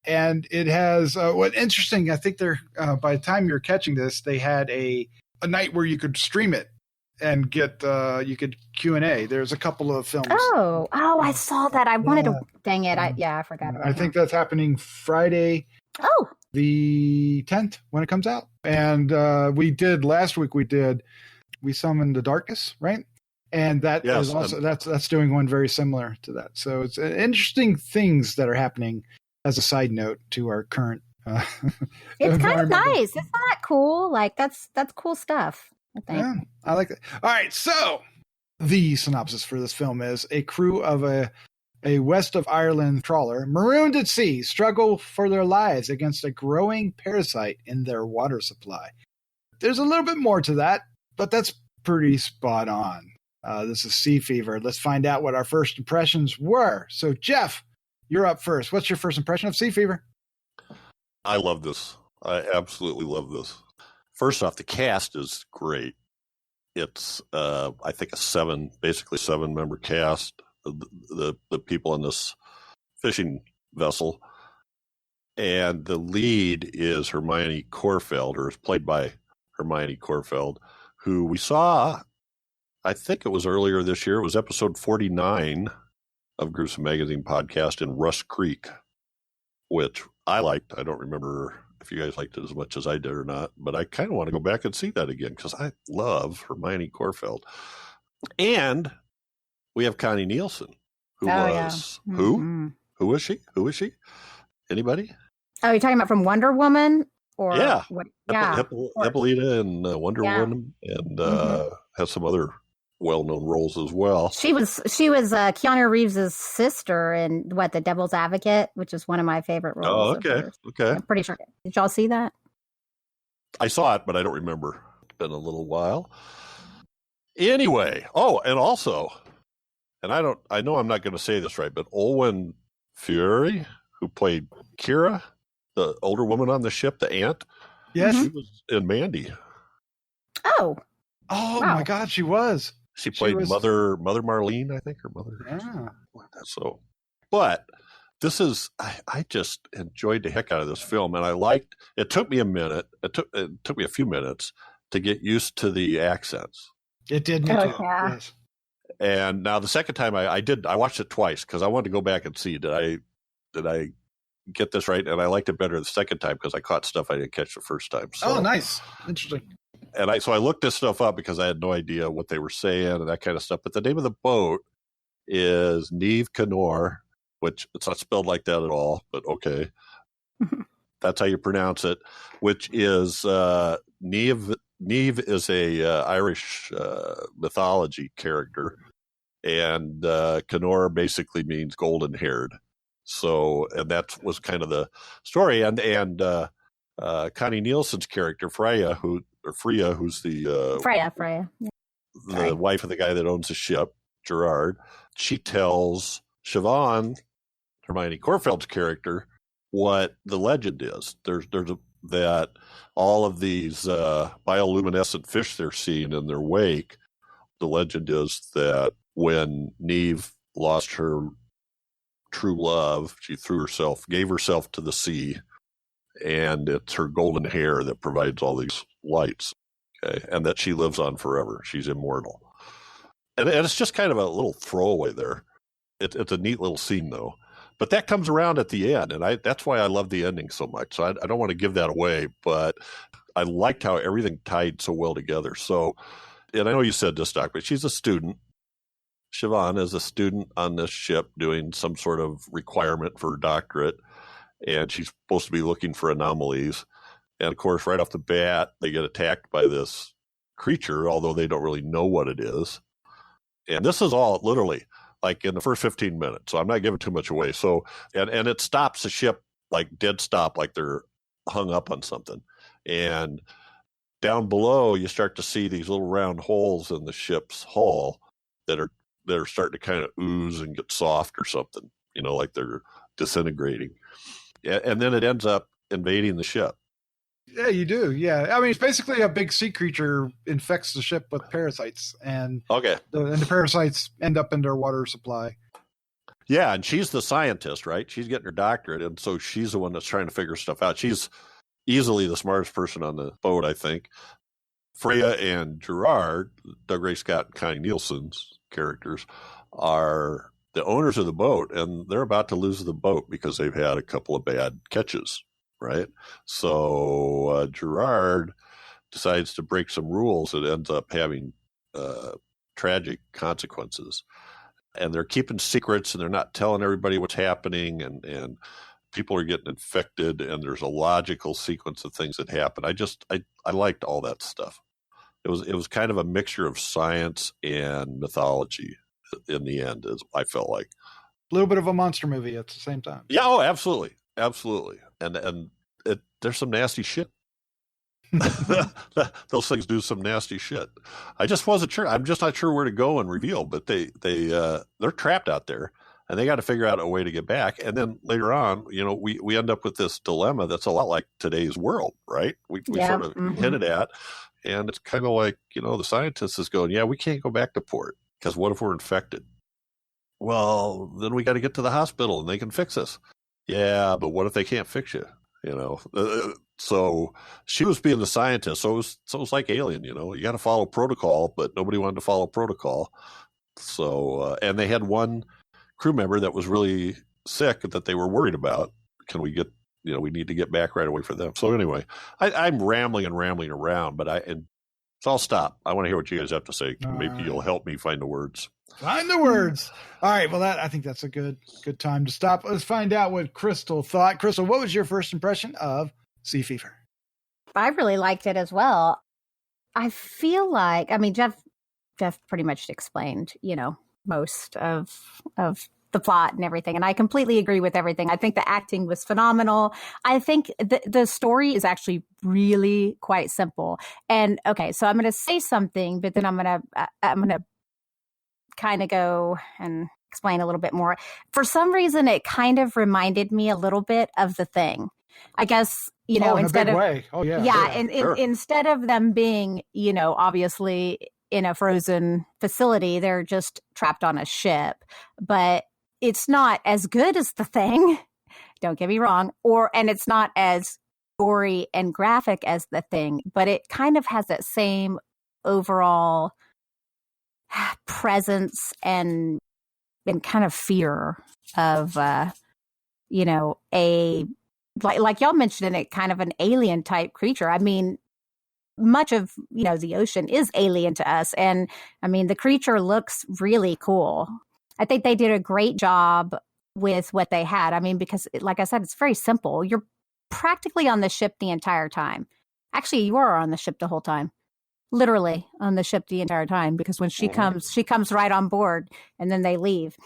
And it has what interesting. I think they're by the time you're catching this, they had a night where you could stream it and get you could Q&A. There's a couple of films. Oh, I saw that. I wanted to. Dang it! I forgot about it. I think that's happening Friday. Oh, the 10th when it comes out. And last week we summoned the Darkness, right? And that is also that's doing one very similar to that. So it's interesting things that are happening as a side note to our current. It's kind of nice. Isn't that cool? Like that's cool stuff. I think. Yeah, I like that. All right, so the synopsis for this film is a crew of a west of Ireland trawler marooned at sea struggle for their lives against a growing parasite in their water supply. There's a little bit more to that, but that's pretty spot on. This is Sea Fever. Let's find out what our first impressions were. So, Jeff, you're up first. What's your first impression of Sea Fever? I love this. I absolutely love this. First off, the cast is great. It's, I think, basically seven-member cast. The people in this fishing vessel, and the lead is Hermione Corfield, or is played by Hermione Corfield, who we saw, I think it was earlier this year. It was episode 49 of Gruesome Magazine podcast in Rust Creek, which I liked. I don't remember if you guys liked it as much as I did or not, but I kind of want to go back and see that again because I love Hermione Corfield. And we have Connie Nielsen, who was who? Who was she? Anybody? Oh, you're talking about from Wonder Woman or Yeah. what? Yeah, Hippolyta and Wonder Woman, and has some other well-known roles as well. She was Keanu Reeves' sister in The Devil's Advocate, which is one of my favorite roles. Oh, okay. Okay. I'm pretty sure. Did y'all see that? I saw it, but I don't remember. It's been a little while. Anyway, and also, and I know I'm not going to say this right, but Olwen Fury, who played Kira, the older woman on the ship, the aunt. Yes. She was in Mandy. Oh. Oh wow. My God, she was. She played Mother Marlene, I think, or Mother. Yeah. So, but this is, I just enjoyed the heck out of this film, and I liked. It took me a minute. It took me a few minutes to get used to the accents. It did me too. Yeah. Yes. And now the second time I watched it twice because I wanted to go back and see did I get this right, and I liked it better the second time because I caught stuff I didn't catch the first time. So, oh, nice, interesting. And I looked this stuff up because I had no idea what they were saying and that kind of stuff. But the name of the boat is Neve Canor, which it's not spelled like that at all, but okay, that's how you pronounce it. Which is Neve. Neve is a Irish mythology character, and Canor basically means golden haired. So, and that was kind of the story. And Connie Nielsen's character, Freya, who's the Freya, the wife of the guy that owns the ship, Gerard. She tells Siobhan, Hermione Corfeld's character, what the legend is. That all of these bioluminescent fish they're seeing in their wake, the legend is that when Neve lost her true love, she gave herself to the sea, and it's her golden hair that provides all these lights, okay, and that she lives on forever. She's immortal. And it's just kind of a little throwaway there. It's a neat little scene, though. But that comes around at the end, and that's why I love the ending so much. So I don't want to give that away, but I liked how everything tied so well together. So, and I know you said this, Doc, but she's a student. Siobhan is a student on this ship doing some sort of requirement for a doctorate, and she's supposed to be looking for anomalies. And, of course, right off the bat, they get attacked by this creature, although they don't really know what it is. And this is all literally like in the first 15 minutes, so I'm not giving too much away. So, and it stops the ship, like dead stop, like they're hung up on something. And down below, you start to see these little round holes in the ship's hull that are starting to kind of ooze and get soft or something, like they're disintegrating. And then it ends up invading the ship. Yeah, you do. Yeah. I mean, it's basically a big sea creature infects the ship with parasites, and the parasites end up in their water supply. Yeah, and she's the scientist, right? She's getting her doctorate, and so she's the one that's trying to figure stuff out. She's easily the smartest person on the boat, I think. Freya and Gerard, Doug Ray Scott and Connie Nielsen's characters, are the owners of the boat, and they're about to lose the boat because they've had a couple of bad catches. Right. So Gerard decides to break some rules that ends up having tragic consequences. And they're keeping secrets, and they're not telling everybody what's happening, and people are getting infected, and there's a logical sequence of things that happen. I liked all that stuff. It was kind of a mixture of science and mythology in the end, as I felt like. A little bit of a monster movie at the same time. Yeah, absolutely. Absolutely. And there's some nasty shit. Those things do some nasty shit. I just wasn't sure. I'm just not sure where to go and reveal, but they're trapped out there, and they got to figure out a way to get back. And then later on, we end up with this dilemma that's a lot like today's world, right? We sort of hinted at, and it's kind of like, the scientist is going, yeah, we can't go back to port because what if we're infected? Well, then we got to get to the hospital and they can fix us. Yeah, but what if they can't fix you? So she was being the scientist. So it was like Alien, you got to follow protocol, but nobody wanted to follow protocol. So, and they had one crew member that was really sick that they were worried about. Can we get, we need to get back right away for them. So anyway, I'm rambling around, but so I'll stop. I want to hear what you guys have to say. Maybe you'll help me find the words. Find the words. All right. Well, I think that's a good time to stop. Let's find out what Crystal thought. Crystal, what was your first impression of Sea Fever? I really liked it as well. I feel like, I mean, Jeff pretty much explained, most of the plot and everything. And I completely agree with everything. I think the acting was phenomenal. I think the story is actually really quite simple. And okay, so I'm going to say something, but then I'm going to kind of go and explain a little bit more. For some reason, it kind of reminded me a little bit of The Thing. I guess, in instead a big of way. Oh yeah. Yeah. And sure. Instead of them being, obviously in a frozen facility, they're just trapped on a ship, but it's not as good as The Thing. Don't get me wrong. And it's not as gory and graphic as The Thing, but it kind of has that same overall presence and kind of fear of, like y'all mentioned it, kind of an alien type creature. I mean, much of, the ocean is alien to us. And I mean, the creature looks really cool. I think they did a great job with what they had. I mean, because like I said, it's very simple. You're practically on the ship the entire time. Actually, you are on the ship the whole time. Literally on the ship the entire time, because when she comes right on board and then they leave.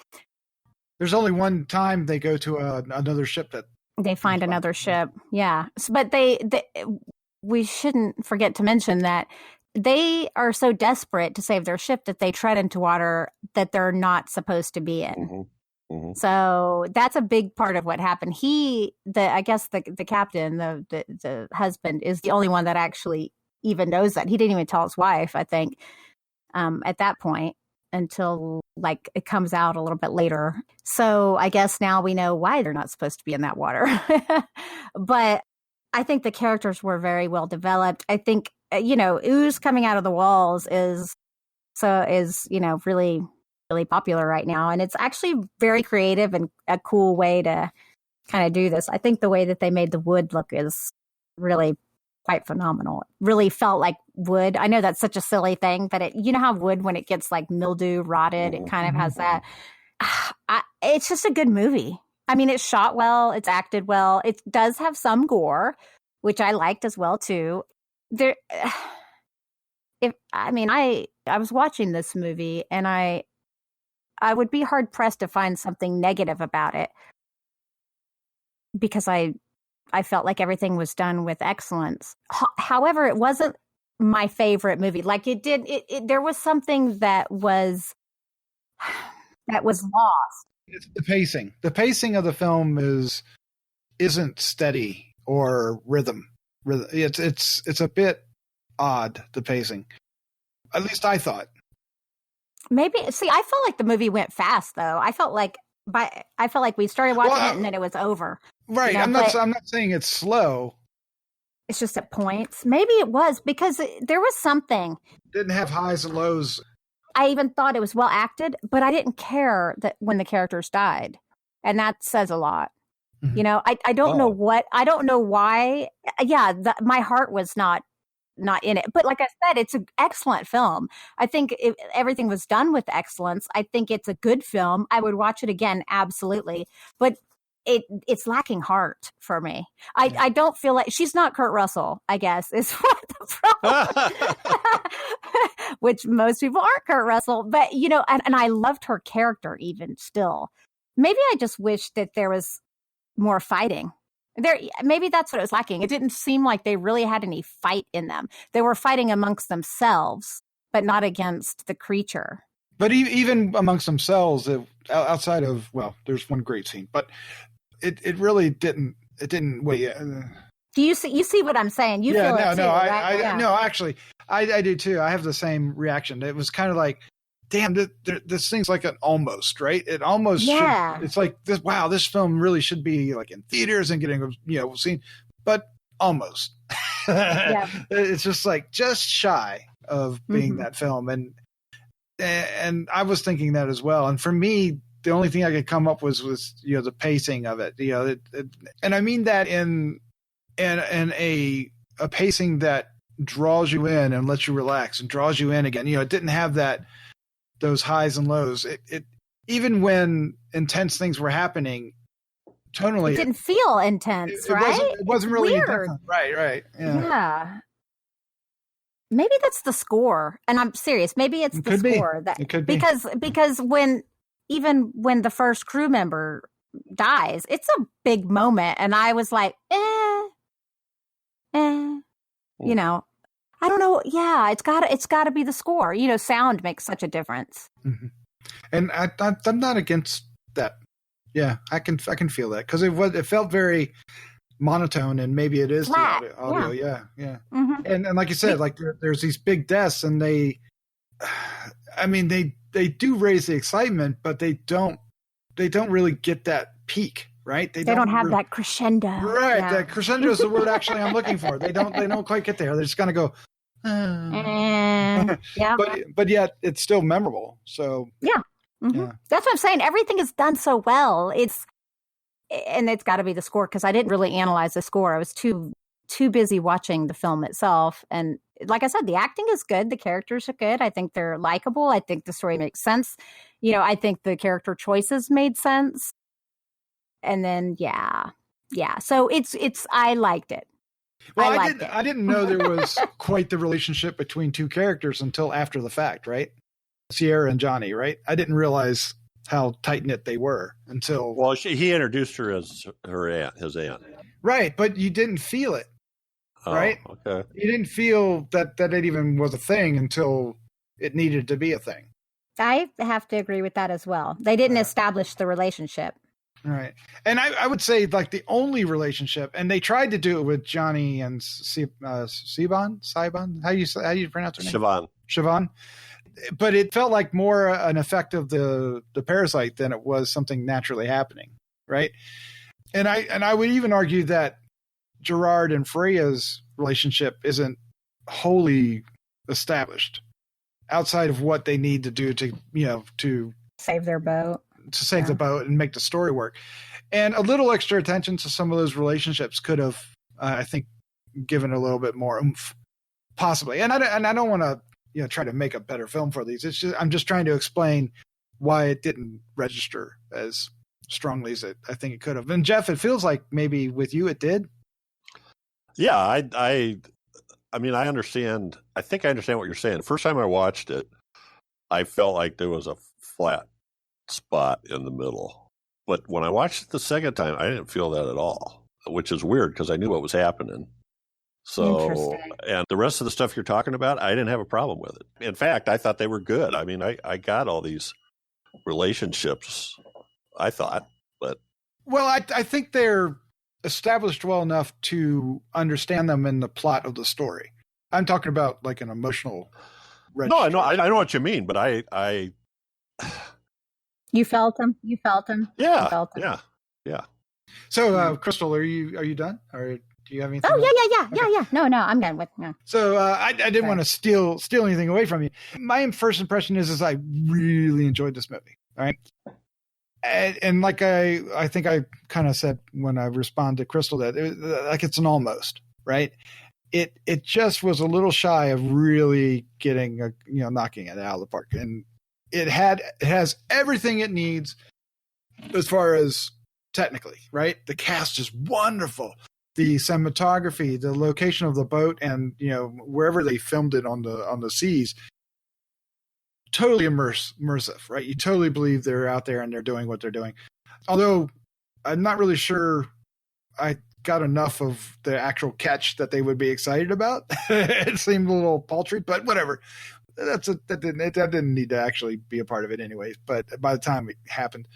There's only one time they go to another ship that they find another ship. Yeah. But we shouldn't forget to mention that they are so desperate to save their ship that they tread into water that they're not supposed to be in. So that's a big part of what happened. I guess the captain, the husband, is the only one that actually even knows that. He didn't even tell his wife, I think, at that point, until like it comes out a little bit later. So I guess now we know why they're not supposed to be in that water. But I think the characters were very well developed. I think, ooze coming out of the walls is really, really popular right now. And it's actually very creative and a cool way to kind of do this. I think the way that they made the wood look is really quite phenomenal. It really felt like wood. I know that's such a silly thing, but how wood, when it gets like mildew, rotted, it kind of has that. It's just a good movie. I mean, it's shot well, it's acted well. It does have some gore, which I liked as well too. I was watching this movie and I would be hard pressed to find something negative about it, because I felt like everything was done with excellence. However, it wasn't my favorite movie. Like there was something that was lost. It's the pacing. The pacing of the film isn't steady or rhythm. It's a bit odd, the pacing. At least I thought. Maybe. See, I felt like the movie went fast though. I felt like we started watching it and then it was over. Right. I'm not saying it's slow. It's just at points. Maybe it was, because there was something. Didn't have highs and lows. I even thought it was well acted, but I didn't care that when the characters died. And that says a lot. Mm-hmm. I don't know why. Yeah, my heart was not in it. But like I said, it's an excellent film. I think if everything was done with excellence, I think it's a good film. I would watch it again, absolutely. But it's lacking heart for me. I don't feel like she's not Kurt Russell, I guess, is what the problem. Which most people aren't Kurt Russell. But, and I loved her character even still. Maybe I just wish that there was more fighting. Maybe that's what it was lacking. It didn't seem like they really had any fight in them. They were fighting amongst themselves, but not against the creature. But even amongst themselves, outside of, there's one great scene, but it really didn't. It didn't. Wait. Do you see what I'm saying? You feel it too, right? No, actually, I do too. I have the same reaction. It was kind of like, damn, this thing's like an almost, right? It almost should. It's like this. Wow, this film really should be like in theaters and getting seen, but almost. It's just shy of being that film, and I was thinking that as well. And for me, the only thing I could come up was the pacing of it. And I mean that in a pacing that draws you in and lets you relax and draws you in again. It didn't have those highs and lows. It even when intense things were happening, Tonally, it didn't feel intense, right? It wasn't really weird. intense. Right. Yeah. Maybe that's the score, and I'm serious. Maybe it's the score It could be because when the first crew member dies, it's a big moment, and I was like, you know, I don't know. Yeah, it's got to be the score. You know, sound makes such a difference. Mm-hmm. And I'm not against that. Yeah, I can feel that because it felt very monotone, and maybe it is flat. The audio. Yeah. Mm-hmm. And like you said, like there's these big deaths, and they do raise the excitement, but they don't really get that peak, right? They don't have that crescendo. Right, that crescendo is the word actually I'm looking for. They don't quite get there. They're just gonna go. Yeah, but yet it's still memorable. So yeah. Mm-hmm. Yeah, that's what I'm saying. Everything is done so well. It's got to be the score because I didn't really analyze the score. I was too busy watching the film itself. And like I said, the acting is good. The characters are good. I think they're likable. I think the story makes sense. You know, I think the character choices made sense. And then yeah. So it's I liked it. Well, I didn't know there was quite the relationship between two characters until after the fact, right? Sierra and Johnny, right? I didn't realize how tight-knit they were until... Well, he introduced her as his aunt. Right, but you didn't feel it, right? Okay. You didn't feel that it even was a thing until it needed to be a thing. I have to agree with that as well. They didn't establish the relationship. Right. And I would say like the only relationship, and they tried to do it with Johnny and Sibon? How do you pronounce her name? Siobhan. But it felt like more an effect of the parasite than it was something naturally happening, right? And I would even argue that Gerard and Freya's relationship isn't wholly established outside of what they need to do to save their boat. To save the boat and make the story work. And a little extra attention to some of those relationships could have, I think, given a little bit more oomph, possibly. And I don't want to try to make a better film for these. I'm just trying to explain why it didn't register as strongly as I think it could have. And Jeff, it feels like maybe with you it did. Yeah, I mean, I understand. I think I understand what you're saying. The first time I watched it, I felt like there was a flat spot in the middle. But when I watched it the second time, I didn't feel that at all, which is weird because I knew what was happening. So, and the rest of the stuff you're talking about, I didn't have a problem with it. In fact, I thought they were good. I mean, I got all these relationships, I thought, but. Well, I think they're established well enough to understand them in the plot of the story. I'm talking about like an emotional. No, I know what you mean, but I. You felt them. Yeah. You felt them. Yeah. So, Crystal, are you done? Or do you have anything? Oh, yeah. No, I'm done with. No. So I didn't want to steal anything away from you. My first impression is I really enjoyed this movie. All right. And like I think I kind of said when I responded to Crystal that it's an almost, right? It just was a little shy of really getting knocking it out of the park. And it has everything it needs as far as technically, right? The cast is wonderful. The cinematography, the location of the boat, and wherever they filmed it on the seas, totally immersive, right? You totally believe they're out there and they're doing what they're doing. Although I'm not really sure I got enough of the actual catch that they would be excited about. It seemed a little paltry, but whatever. That didn't need to actually be a part of it anyways. But by the time it happened,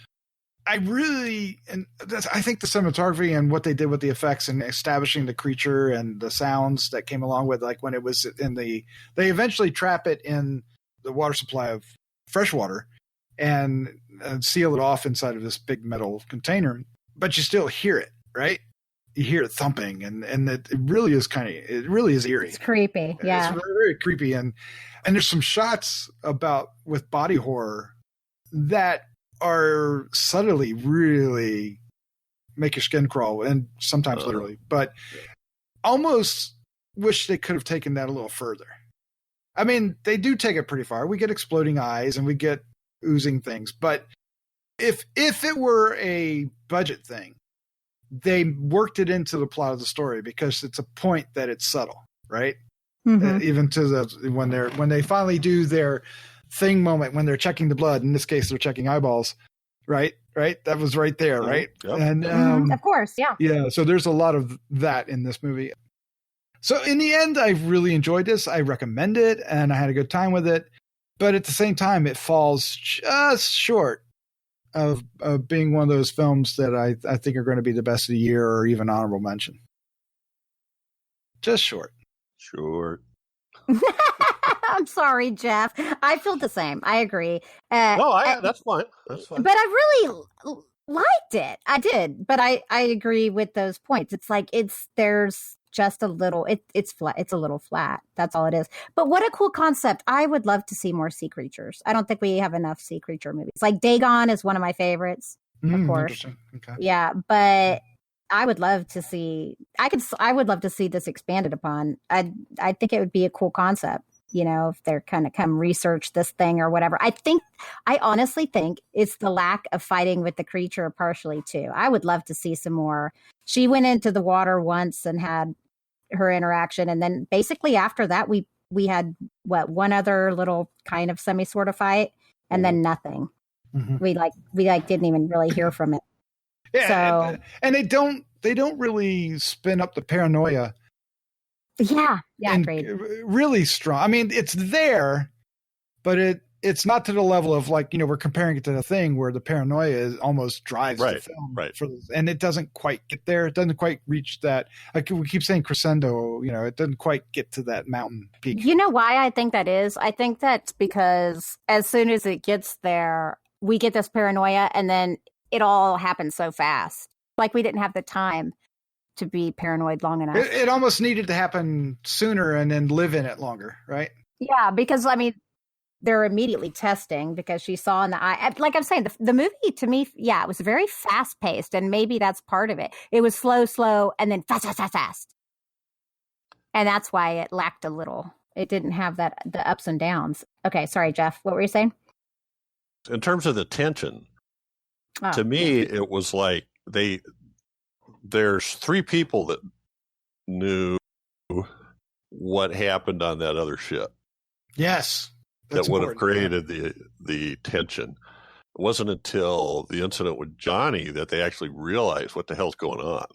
I think the cinematography and what they did with the effects and establishing the creature and the sounds that came along with, like when it was they eventually trap it in the water supply of fresh water and seal it off inside of this big metal container, but you still hear it, right? You hear it thumping, and it really is eerie. It's creepy, yeah. It's very, very creepy, and there's some shots with body horror that are subtly really make your skin crawl, and sometimes literally, but almost wish they could have taken that a little further. I mean, they do take it pretty far. We get exploding eyes and we get oozing things, but if it were a budget thing, they worked it into the plot of the story because it's a point that it's subtle, right? Even to when they finally do their thing moment, when they're checking the blood, in this case they're checking eyeballs, right? That was right there, right? Yep. And of course, yeah. So there's a lot of that in this movie. So in the end, I really enjoyed this. I recommend it, and I had a good time with it. But at the same time, it falls just short of being one of those films that I think are going to be the best of the year or even honorable mention. Just short. Sure. I'm sorry, Jeff. I feel the same. I agree. That's fine. That's fine. But I really liked it. I did. But I agree with those points. It's like there's just a little. It's flat. It's a little flat. That's all it is. But what a cool concept! I would love to see more sea creatures. I don't think we have enough sea creature movies. Like Dagon is one of my favorites, of course. Okay. Yeah, but I would love to see. I would love to see this expanded upon. I think it would be a cool concept. If they're kind of come research this thing or whatever. I honestly think it's the lack of fighting with the creature partially too. I would love to see some more. She went into the water once and had her interaction, and then basically after that we had one other little kind of semi sort of fight, and then nothing. We didn't even really hear from it. Yeah, so, and they don't really spin up the paranoia. Yeah, great. Really strong. I mean, it's there, but it's not to the level of like, we're comparing it to the Thing where the paranoia almost drives the film. Right. And it doesn't quite get there. It doesn't quite reach that. Like we keep saying crescendo, it doesn't quite get to that mountain peak. You know why I think that is? I think that's because as soon as it gets there, we get this paranoia and then it all happens so fast. Like we didn't have the time to be paranoid long enough. It almost needed to happen sooner and then live in it longer, right? Yeah, because they're immediately testing because she saw in the eye. Like I'm saying, the movie to me, it was very fast paced, and maybe that's part of it. It was slow, and then fast. And that's why it lacked a little. It didn't have the ups and downs. Okay, sorry, Jeff. What were you saying? In terms of the tension, to me, it was like there's three people that knew what happened on that other ship. Yes. That would have created the tension. It wasn't until the incident with Johnny that they actually realized what the hell's going on.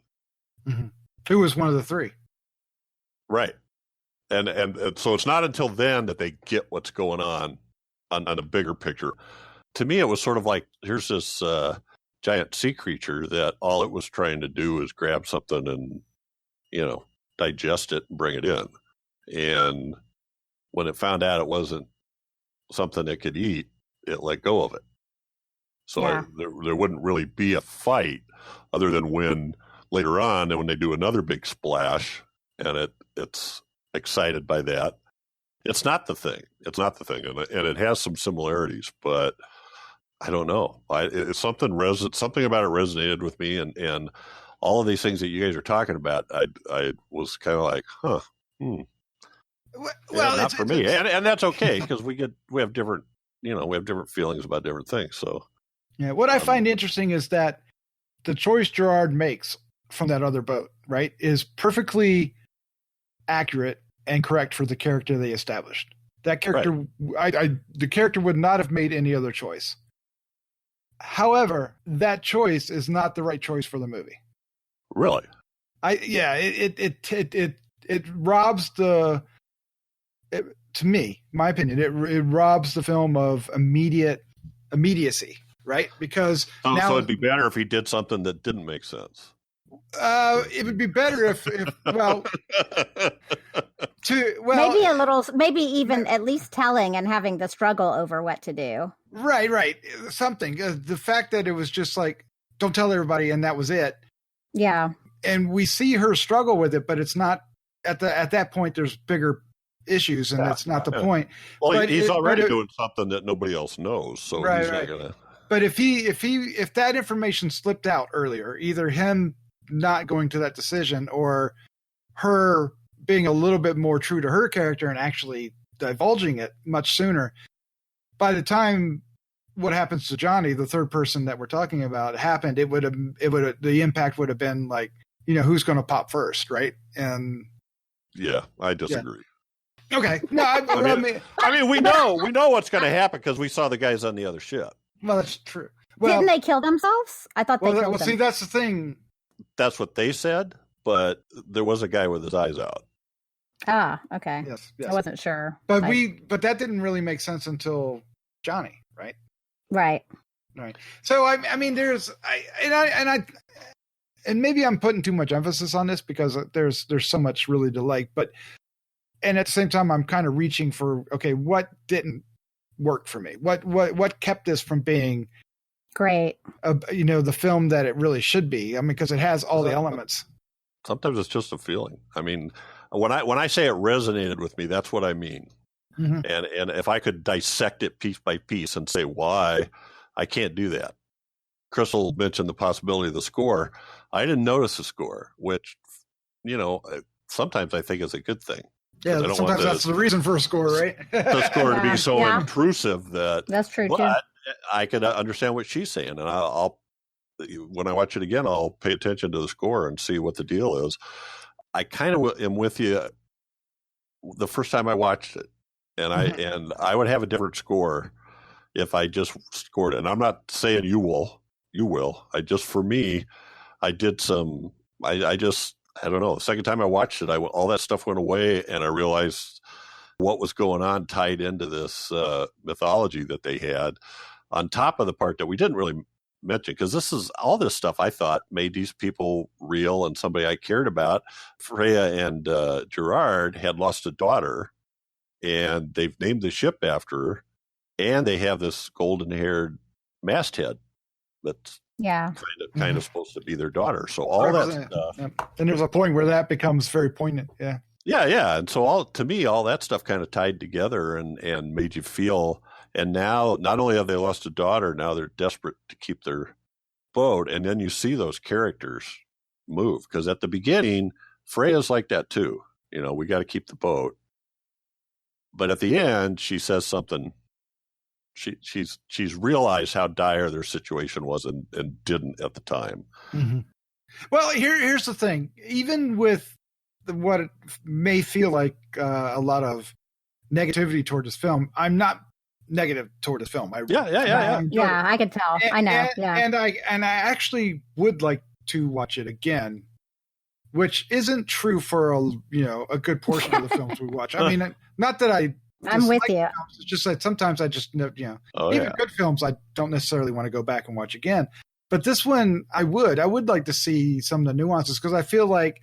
Mm-hmm. Who was one of the three? Right. And so it's not until then that they get what's going on a bigger picture. To me, it was sort of like, here's this giant sea creature that all it was trying to do is grab something and, digest it and bring it in. And when it found out it wasn't something it could eat, it let go of it. So there wouldn't really be a fight other than when later on, and when they do another big splash and it's excited by that. It's not the Thing. And it has some similarities, but I don't know. It's something about it resonated with me, and all of these things that you guys are talking about, I was kind of like, Well, not for me, and that's okay because we have different feelings about different things. So, what I find interesting is that the choice Gerard makes from that other boat, right, is perfectly accurate and correct for the character they established. That character, the character would not have made any other choice. However, that choice is not the right choice for the movie. Really? It robs to me, my opinion, it robs the film of immediacy, right? Because so it'd be better if he did something that didn't make sense. It would be better if maybe even at least telling and having the struggle over what to do. Right. Something. The fact that it was just like, don't tell everybody, and that was it. Yeah. And we see her struggle with it, but it's not at that point. There's bigger issues, and that's not the point. Well, but he's already doing something that nobody else knows, so he's not gonna. But if that information slipped out earlier, either him not going to that decision or her being a little bit more true to her character and actually divulging it much sooner, by the time what happens to Johnny, the third person that we're talking about, happened, the impact would have been like, who's going to pop first, right? And yeah, I disagree. Yeah. Okay, no, I mean, we know what's going to happen because we saw the guys on the other ship. Well, that's true. Well, didn't they kill themselves? I thought they killed them. See, that's the thing. That's what they said, but there was a guy with his eyes out. Ah, okay. Yes. I wasn't sure. But that didn't really make sense until Johnny, right? Right. So I mean, and maybe I'm putting too much emphasis on this because there's so much really to like, and at the same time, I'm kind of reaching for, okay, what didn't work for me? What kept this from being great? The film that it really should be. I mean, because it has all the elements. Sometimes it's just a feeling. I mean, when I say it resonated with me, that's what I mean. Mm-hmm. And if I could dissect it piece by piece and say why, I can't do that. Crystal mentioned the possibility of the score. I didn't notice the score, which, sometimes I think is a good thing. Yeah, sometimes that's the reason for a score, right? The score to be so intrusive that's true too. I can understand what she's saying, and I'll when I watch it again, I'll pay attention to the score and see what the deal is. I kind of am with you. The first time I watched it, and I would have a different score if I just scored it. And I'm not saying you will. For me, I did some. I don't know. The second time I watched it, all that stuff went away, and I realized what was going on tied into this mythology that they had, on top of the part that we didn't really mention, because all this stuff I thought made these people real and somebody I cared about. Freya and Gerard had lost a daughter, and they've named the ship after her, and they have this golden-haired masthead that's kind of supposed to be their daughter. So all that stuff. Yeah. And there's a point where that becomes very poignant. Yeah. Yeah. And so all that stuff kind of tied together and made you feel. And now not only have they lost a daughter, now they're desperate to keep their boat. And then you see those characters move. Because at the beginning, Freya's like that too. We got to keep the boat. But at the end, she says something. She's realized how dire their situation was and didn't at the time. Mm-hmm. Well, here's the thing. Even with what it may feel like a lot of negativity toward this film, I'm not negative toward this film. I can tell. I know. And I actually would like to watch it again, which isn't true for a good portion of the films we watch. I mean, not that I'm with you. Films. It's just that sometimes I just even good films I don't necessarily want to go back and watch again. But this one I would like to see some of the nuances, because I feel like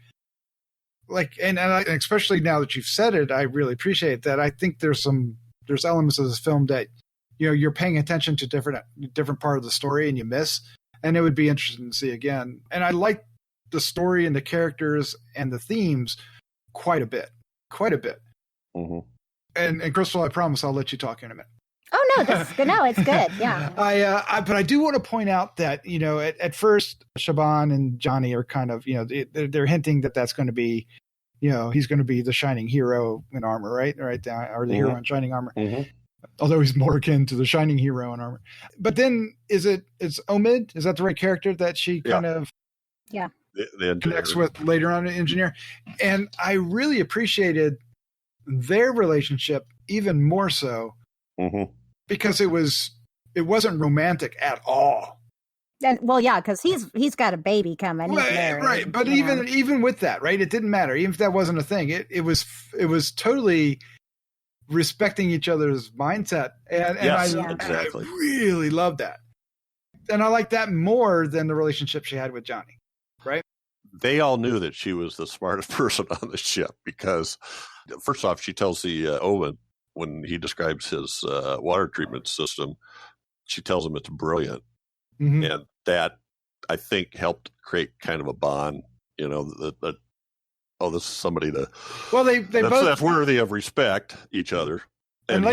and especially now that you've said it, I really appreciate that. I think there's elements of this film that you're paying attention to different part of the story and you miss, and it would be interesting to see again. And I like the story and the characters and the themes quite a bit. Mm-hmm. And Crystal, I promise I'll let you talk in a minute. Oh no, that's good. No, it's good. Yeah. But I do want to point out that at first Shaban and Johnny are kind of they're hinting that that's going to be he's going to be the shining hero in armor, right down, or the hero in shining armor. Mm-hmm. Although he's more akin to the shining hero in armor. But then it's Omid? Is that the right character that she kind of connects with later on in Engineer? And I really appreciated their relationship even more so, because it wasn't romantic at all. And because he's got a baby coming, he's married, right? But even with that, right, it didn't matter. Even if that wasn't a thing, it was totally respecting each other's mindset, and I really love that, and I like that more than the relationship she had with Johnny, right? They all knew that she was the smartest person on the ship, because first off, she tells the Owen, when he describes his water treatment system, she tells him it's brilliant. Mm-hmm. And that, I think, helped create kind of a bond, that this is somebody that's worthy of respect each other. And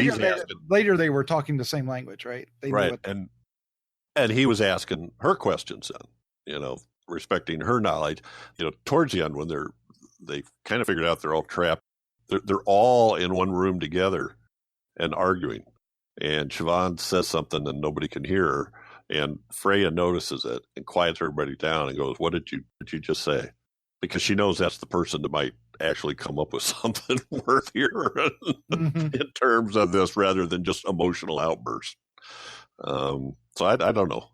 later they were talking the same language, right? Right. And he was asking her questions then, respecting her knowledge. Towards the end, when they kind of figured out they're all trapped, they're all in one room together and arguing. and Siobhan says something and nobody can hear her. And Freya notices it and quiets everybody down and goes, what did you just say? Because she knows that's the person that might actually come up with something worth hearing in terms of this rather than just emotional outbursts. So I don't know.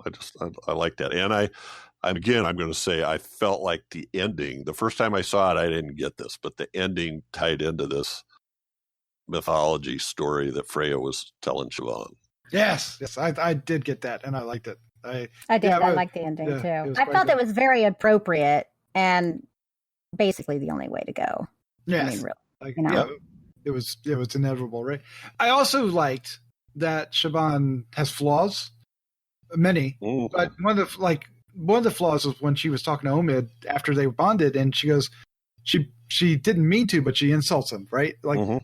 I like that. And I'm going to say I felt like the ending, the first time I saw it, I didn't get this, but the ending tied into this mythology story that Freya was telling Siobhan. Yes, I did get that, and I liked it. I did. Yeah, I liked the ending too. I felt it was very appropriate and basically the only way to go. Yes, I mean, really, yeah, it was inevitable, right? I also liked that Siobhan has flaws, many, but one of the flaws was when she was talking to Omid after they bonded, and she goes, she didn't mean to, but she insults him, right? Like.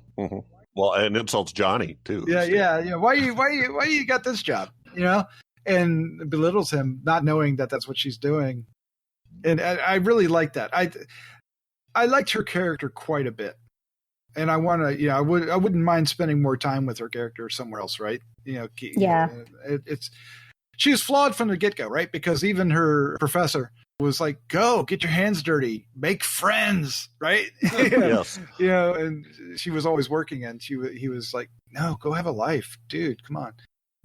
Well, and insults Johnny too. Yeah. Why you got this job? And belittles him, not knowing that that's what she's doing. And I really like that. I liked her character quite a bit, and I want to. I wouldn't mind spending more time with her character somewhere else, right? It's she was flawed from the get-go, right? Because even her professor was like, go get your hands dirty, make friends, right? Yes. And she was always working, and he was like, no, go have a life, dude, come on.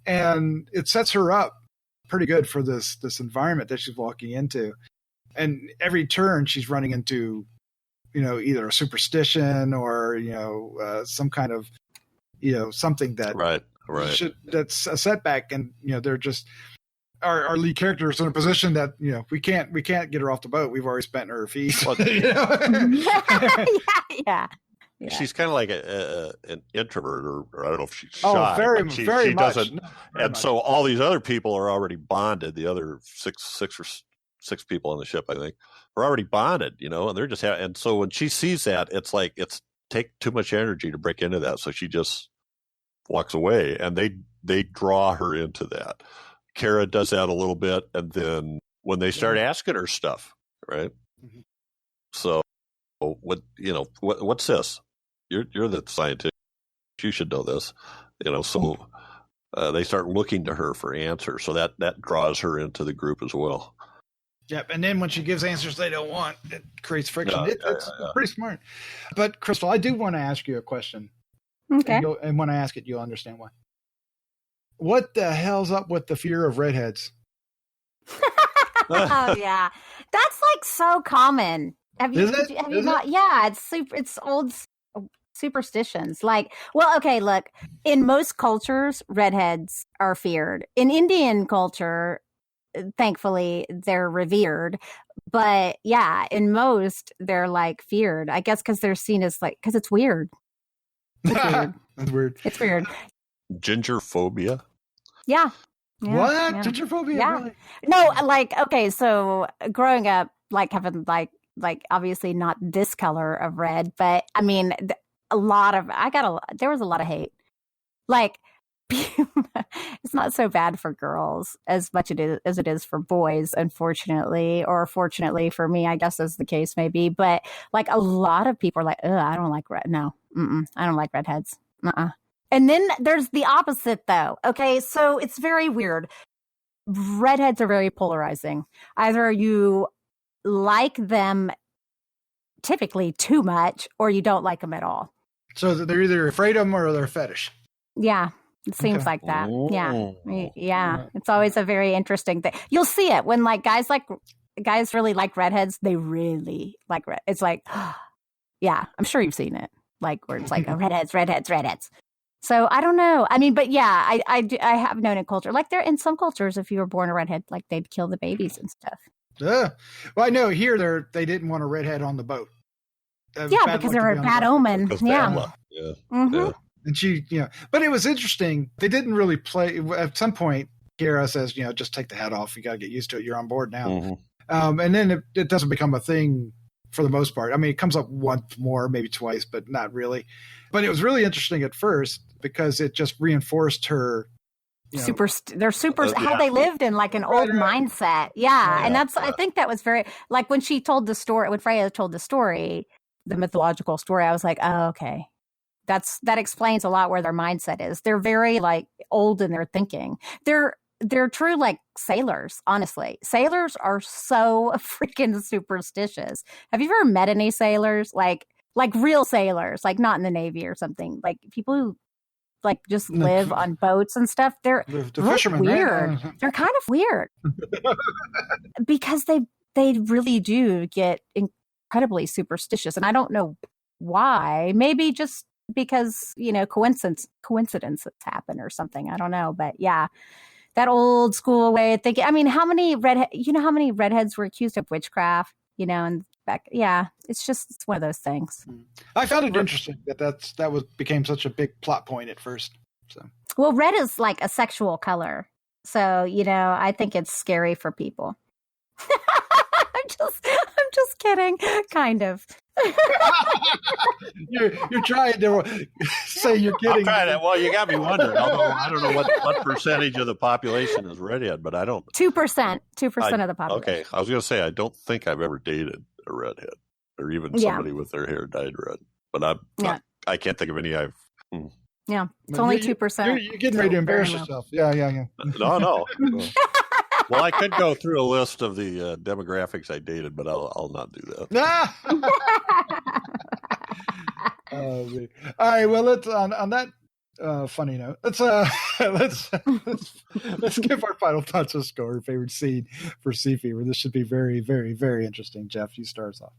And it sets her up pretty good for this environment that she's walking into. And every turn she's running into, either a superstition or, some kind of, something that right. That's a setback. And, they're just, our lead character is in a position that, we can't get her off the boat. We've already spent her fees. Yeah. She's kind of like an introvert, or I don't know if she's shy. Very she much. Doesn't, so all these other people are already bonded. The other six people on the ship, I think, are already bonded. And they're just and so when she sees that, it's like it's take too much energy to break into that. So she just walks away, and they draw her into that. Kara does that a little bit, and then when they start asking her stuff, right? Mm-hmm. So, what's this? You're the scientist. You should know this. So they start looking to her for answers. So that draws her into the group as well. Yep. And then when she gives answers they don't want, it creates friction. It's pretty smart. But Crystal, I do want to ask you a question. Okay. And when I ask it, you'll understand why. What the hell's up with the fear of redheads? Oh yeah, that's like so common. Have you not? Yeah, it's old superstitions. Like, well, okay, look, in most cultures, redheads are feared. In Indian culture, thankfully, they're revered. But yeah, in most, they're like feared. I guess because they're seen as because it's weird. It's weird. That's weird. It's weird. Ginger phobia. Yeah. What? Yeah. Ginger phobia? Yeah. Really? No, okay, so growing up, having obviously not this color of red, but I mean, there was a lot of hate. It's not so bad for girls as much as it is for boys, unfortunately, or fortunately for me, I guess as the case may be. But a lot of people are like, I don't like red. No, I don't like redheads. And then there's the opposite, though. Okay, so it's very weird. Redheads are very polarizing. Either you like them typically too much, or you don't like them at all. So they're either afraid of them or they're fetish. Yeah, it seems like that. Yeah. It's always a very interesting thing. You'll see it when guys really like redheads. They really like red. It's like, yeah, I'm sure you've seen it. Where it's like redheads. So I don't know. I mean, but yeah, I have known in culture, there in some cultures, if you were born a redhead, they'd kill the babies and stuff. Well, I know here they didn't want a redhead on the boat. Yeah, because they're a bad omen. Yeah. Yeah. Mm-hmm. Yeah. And she, but it was interesting. They didn't really play. At some point, Kara says, just take the hat off. You got to get used to it. You're on board now. Mm-hmm. And then it doesn't become a thing for the most part. I mean, it comes up once more, maybe twice, but not really. But it was really interesting at first because it just reinforced her. They're how they lived in an old mindset. Yeah. And I think that was very, when she told the story, when Freya told the story, the mythological story, I was like, oh, okay. That explains a lot where their mindset is. They're very old in their thinking. They're true like sailors, honestly. Sailors are so freaking superstitious. Have you ever met any sailors? Like real sailors, like not in the Navy or something. Like people who like just live on boats and stuff. They're the fishermen, weird. Right? They're kind of weird because they really do get incredibly superstitious, and I don't know why. Maybe just because coincidences happen or something. I don't know, but yeah, that old school way of thinking. I mean, how many redheads were accused of witchcraft? And back, yeah, it's one of those things. I found it interesting that became such a big plot point at first. So, well, red is like a sexual color, so I think it's scary for people. I'm just kidding, kind of. You're trying to say you're kidding. Well, you got me wondering. Although I don't know what percentage of the population is redhead, but I don't. 2% of the population. Okay, I was going to say I don't think I've ever dated a redhead, or even somebody with their hair dyed red. But I can't think of any I've. Yeah, it's only 2%. You're getting ready to embarrass yourself. Yeah. No. Well, I could go through a list of the demographics I dated, but I'll not do that. All right. Well, let's on that funny note. Let's give our final thoughts of score. Favorite scene for Sea Fever. This should be very, very, very interesting. Jeff, you start us off.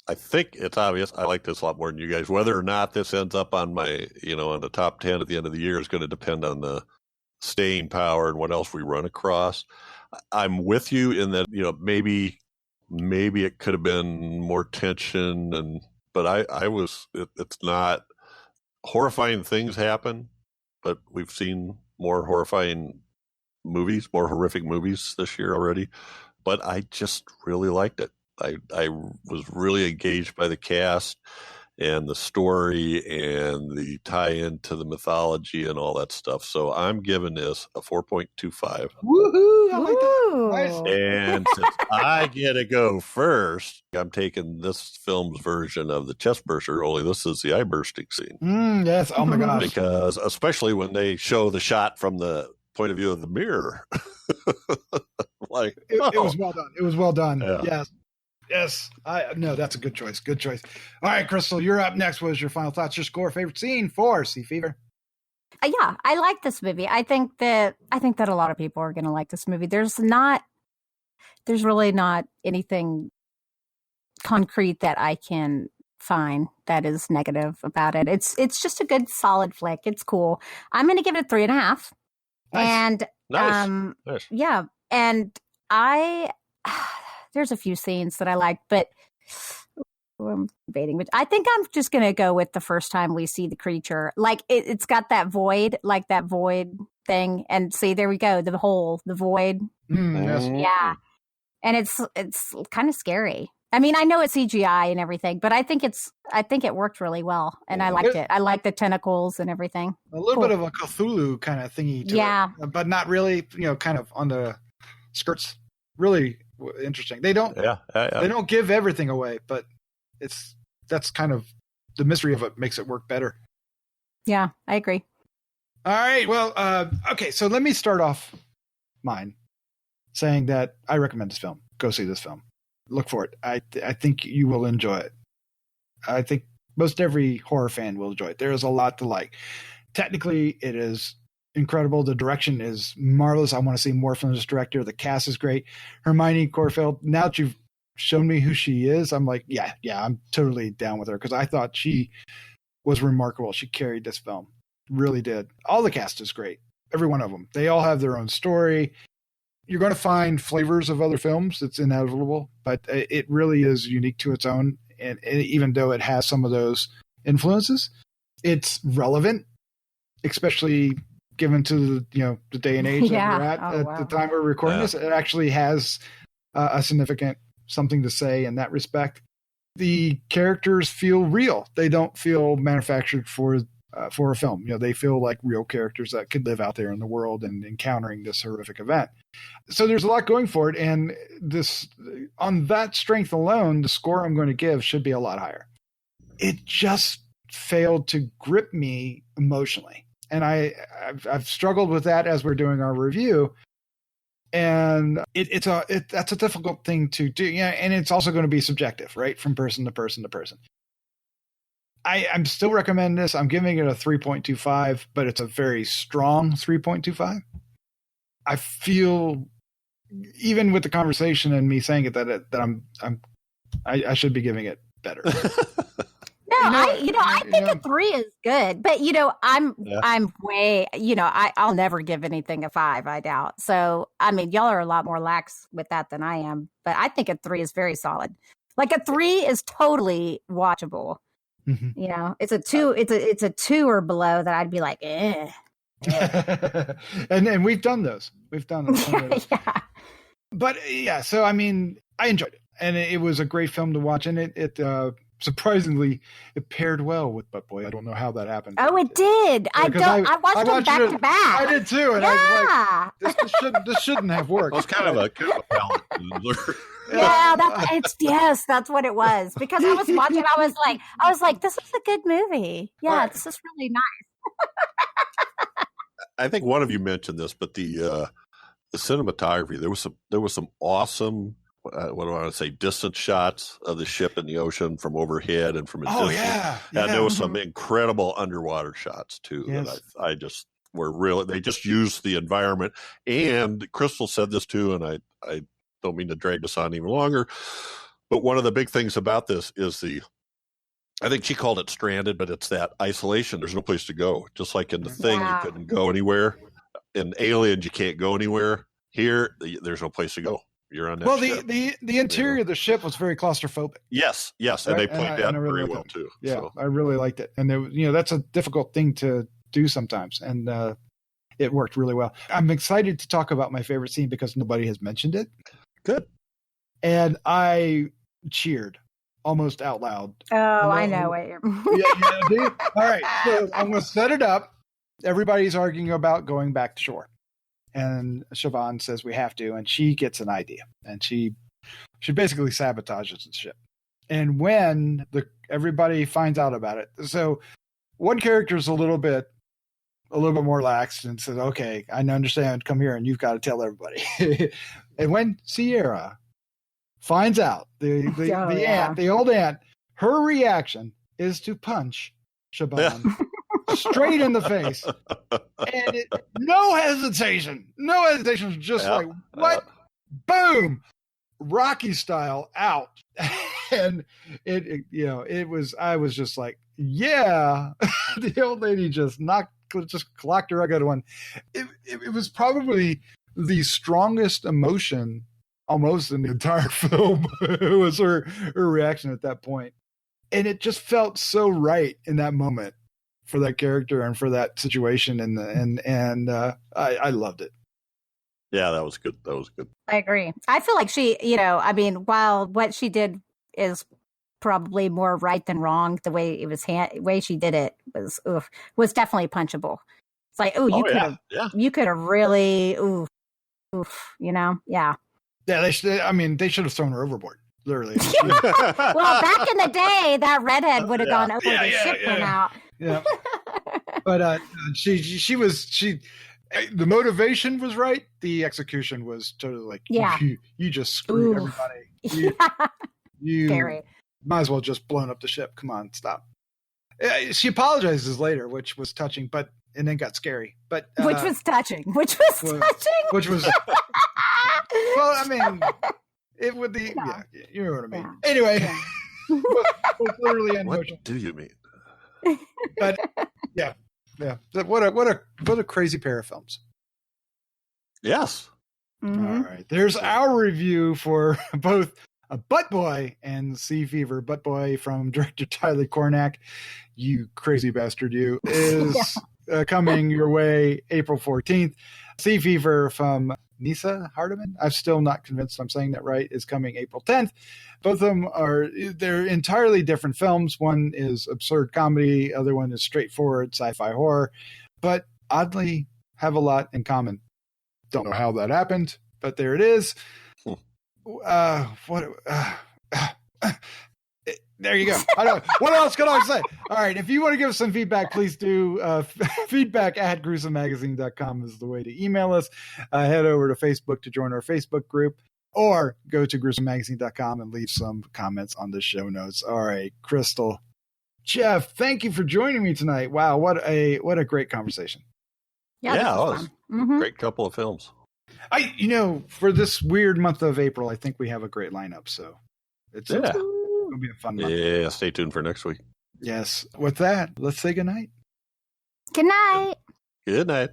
I think it's obvious. I like this a lot more than you guys. Whether or not this ends up on my, on the top 10 at the end of the year is going to depend on the staying power and what else we run across. I'm with you in that, maybe it could have been more tension, but it's not. Horrifying things happen, but we've seen more horrifying movies, more horrific movies this year already. But I just really liked it. I was really engaged by the cast and the story and the tie-in to the mythology and all that stuff. So I'm giving this a 4.25. Woohoo! I like that. Nice. And since I get to go first, I'm taking this film's version of the chest burster, only this is the eye bursting scene. Yes. Oh my gosh. Because especially when they show the shot from the point of view of the mirror. It was well done. It was well done. Yeah. Yes. No, that's a good choice. Good choice. All right, Crystal, you're up next. What is your final thoughts? Your score, favorite scene for Sea Fever? Yeah, I like this movie. I think that a lot of people are going to like this movie. There's really not anything concrete that I can find that is negative about it. It's just a good, solid flick. It's cool. I'm going to give it a 3.5. Nice. And Nice. Yeah, and there's a few scenes that I like, but I'm debating. But I think I'm just going to go with the first time we see the creature. Like it's got that void thing. And see, there we go. The hole, the void. Yes. Yeah. And it's kind of scary. I mean, I know it's CGI and everything, but I think it worked really well, and I liked it. I like the tentacles and everything. A little bit of a Cthulhu kind of thingy to it, but not really, kind of on the skirts. Really interesting. They don't they don't give everything away, but that's kind of the mystery of it makes it work better. Yeah, I agree. All right. Well, okay. So let me start off mine saying that I recommend this film. Go see this film. Look for it. I think you will enjoy it. I think most every horror fan will enjoy it. There is a lot to like. Technically, it is incredible. The direction is marvelous. I want to see more from this director. The cast is great. Hermione Corfield, now that you've shown me who she is, I'm like, yeah, I'm totally down with her because I thought she was remarkable. She carried this film. Really did. All the cast is great. Every one of them. They all have their own story. You're going to find flavors of other films. It's inevitable, but it really is unique to its own. And even though it has some of those influences, it's relevant, especially given to the day and age that we're at the time we're recording this. It actually has a significant something to say in that respect. The characters feel real. They don't feel manufactured for a film. They feel like real characters that could live out there in the world and encountering this horrific event. So there's a lot going for it. And this, on that strength alone, the score I'm going to give should be a lot higher. It just failed to grip me emotionally. and I've struggled with that as we're doing our review. And that's a difficult thing to do. Yeah, and it's also going to be subjective, right, from person to person to person. I'm still recommending this. I'm giving it a 3.25, but it's a very strong 3.25. I feel, even with the conversation and me saying it, that I should be giving it better. No, I think a 3 is good, but I'm way, I'll never give anything a 5. I doubt. So, I mean, y'all are a lot more lax with that than I am, but I think a 3 is very solid. Like a 3 is totally watchable. Mm-hmm. It's a 2. It's a 2 or below that I'd be like, eh. and we've done those. We've done those. Yeah. But yeah, so I mean, I enjoyed it, and it was a great film to watch, and it surprisingly, it paired well with Butt Boy. I don't know how that happened. Oh, it did. I watched them back to back. I did too, and I was like, this shouldn't have worked. Well, it's kind of a palate cleanser. Yeah, that's what it was. Because I was watching, I was like, this is a good movie. Yeah, right. This is really nice. I think one of you mentioned this, but the cinematography, there was some awesome, what do I want to say, distance shots of the ship in the ocean from overhead and from a distance. Yeah. And there was some incredible underwater shots too. Yes. That they just used the environment. And Crystal said this too, and I don't mean to drag this on even longer, but one of the big things about this is I think she called it stranded, but it's that isolation. There's no place to go. Just like in The Thing, you couldn't go anywhere. In Aliens, you can't go anywhere. Here, there's no place to go. You're on that ship. the interior of the ship was very claustrophobic. Yes, right? And they played that really well too. Yeah, so. I really liked it, and that's a difficult thing to do sometimes, and it worked really well. I'm excited to talk about my favorite scene because nobody has mentioned it. Good, and I cheered almost out loud. Oh, I know what you're. All right, so I'm going to set it up. Everybody's arguing about going back to shore. And Siobhan says we have to, and she gets an idea, and she basically sabotages the ship. And when everybody finds out about it, so one character is a little bit more lax and says, "Okay, I understand. Come here, and you've got to tell everybody." And when Sierra finds out the old aunt, her reaction is to punch Siobhan. Straight in the face, and no hesitation, just like what, boom, Rocky style out, and it was. I was just like, yeah, the old lady just clocked her a good one. It was probably the strongest emotion almost in the entire film. It was her reaction at that point, and it just felt so right in that moment for that character and for that situation, and I loved it. Yeah, that was good. I agree. I feel like she, while what she did is probably more right than wrong, the way she did it was definitely punchable. It's like, you could have really, yeah. Yeah, they should have thrown her overboard. Literally. Well, back in the day, that redhead would have gone over the ship went out. Yeah, but she was the motivation was right. The execution was totally like, you just screwed everybody. You might as well just blown up the ship. Come on, stop. She apologizes later, which was touching, and then got scary. But which was touching. Which was well, I mean, it would be. Yeah, you know what I mean. Yeah. Anyway, was literally emotional. What do you mean? But yeah. What a crazy pair of films. Yes. Mm-hmm. All right. There's our review for both a Butt Boy and Sea Fever. Butt Boy from director Tyler Cornack, you crazy bastard, you, is coming your way April 14th. Sea Fever from Neasa Hardiman, I'm still not convinced I'm saying that right, is coming April 10th. Both of them they're entirely different films. One is absurd comedy, other one is straightforward sci-fi horror, but oddly have a lot in common. Don't know how that happened, but there it is. There you go. I know. What else can I say? All right. If you want to give us some feedback, please do. Feedback at gruesomemagazine.com is the way to email us. Head over to Facebook to join our Facebook group, or go to gruesomemagazine.com and leave some comments on the show notes. All right, Crystal, Jeff, thank you for joining me tonight. Wow, what a great conversation. Yeah, it was great couple of films. For this weird month of April, I think we have a great lineup. So it'll be a fun month. Yeah, stay tuned for next week. Yes. With that, let's say goodnight. Good night. Good night.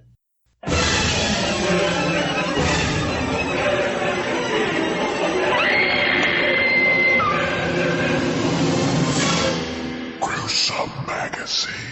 Gruesome Magazine.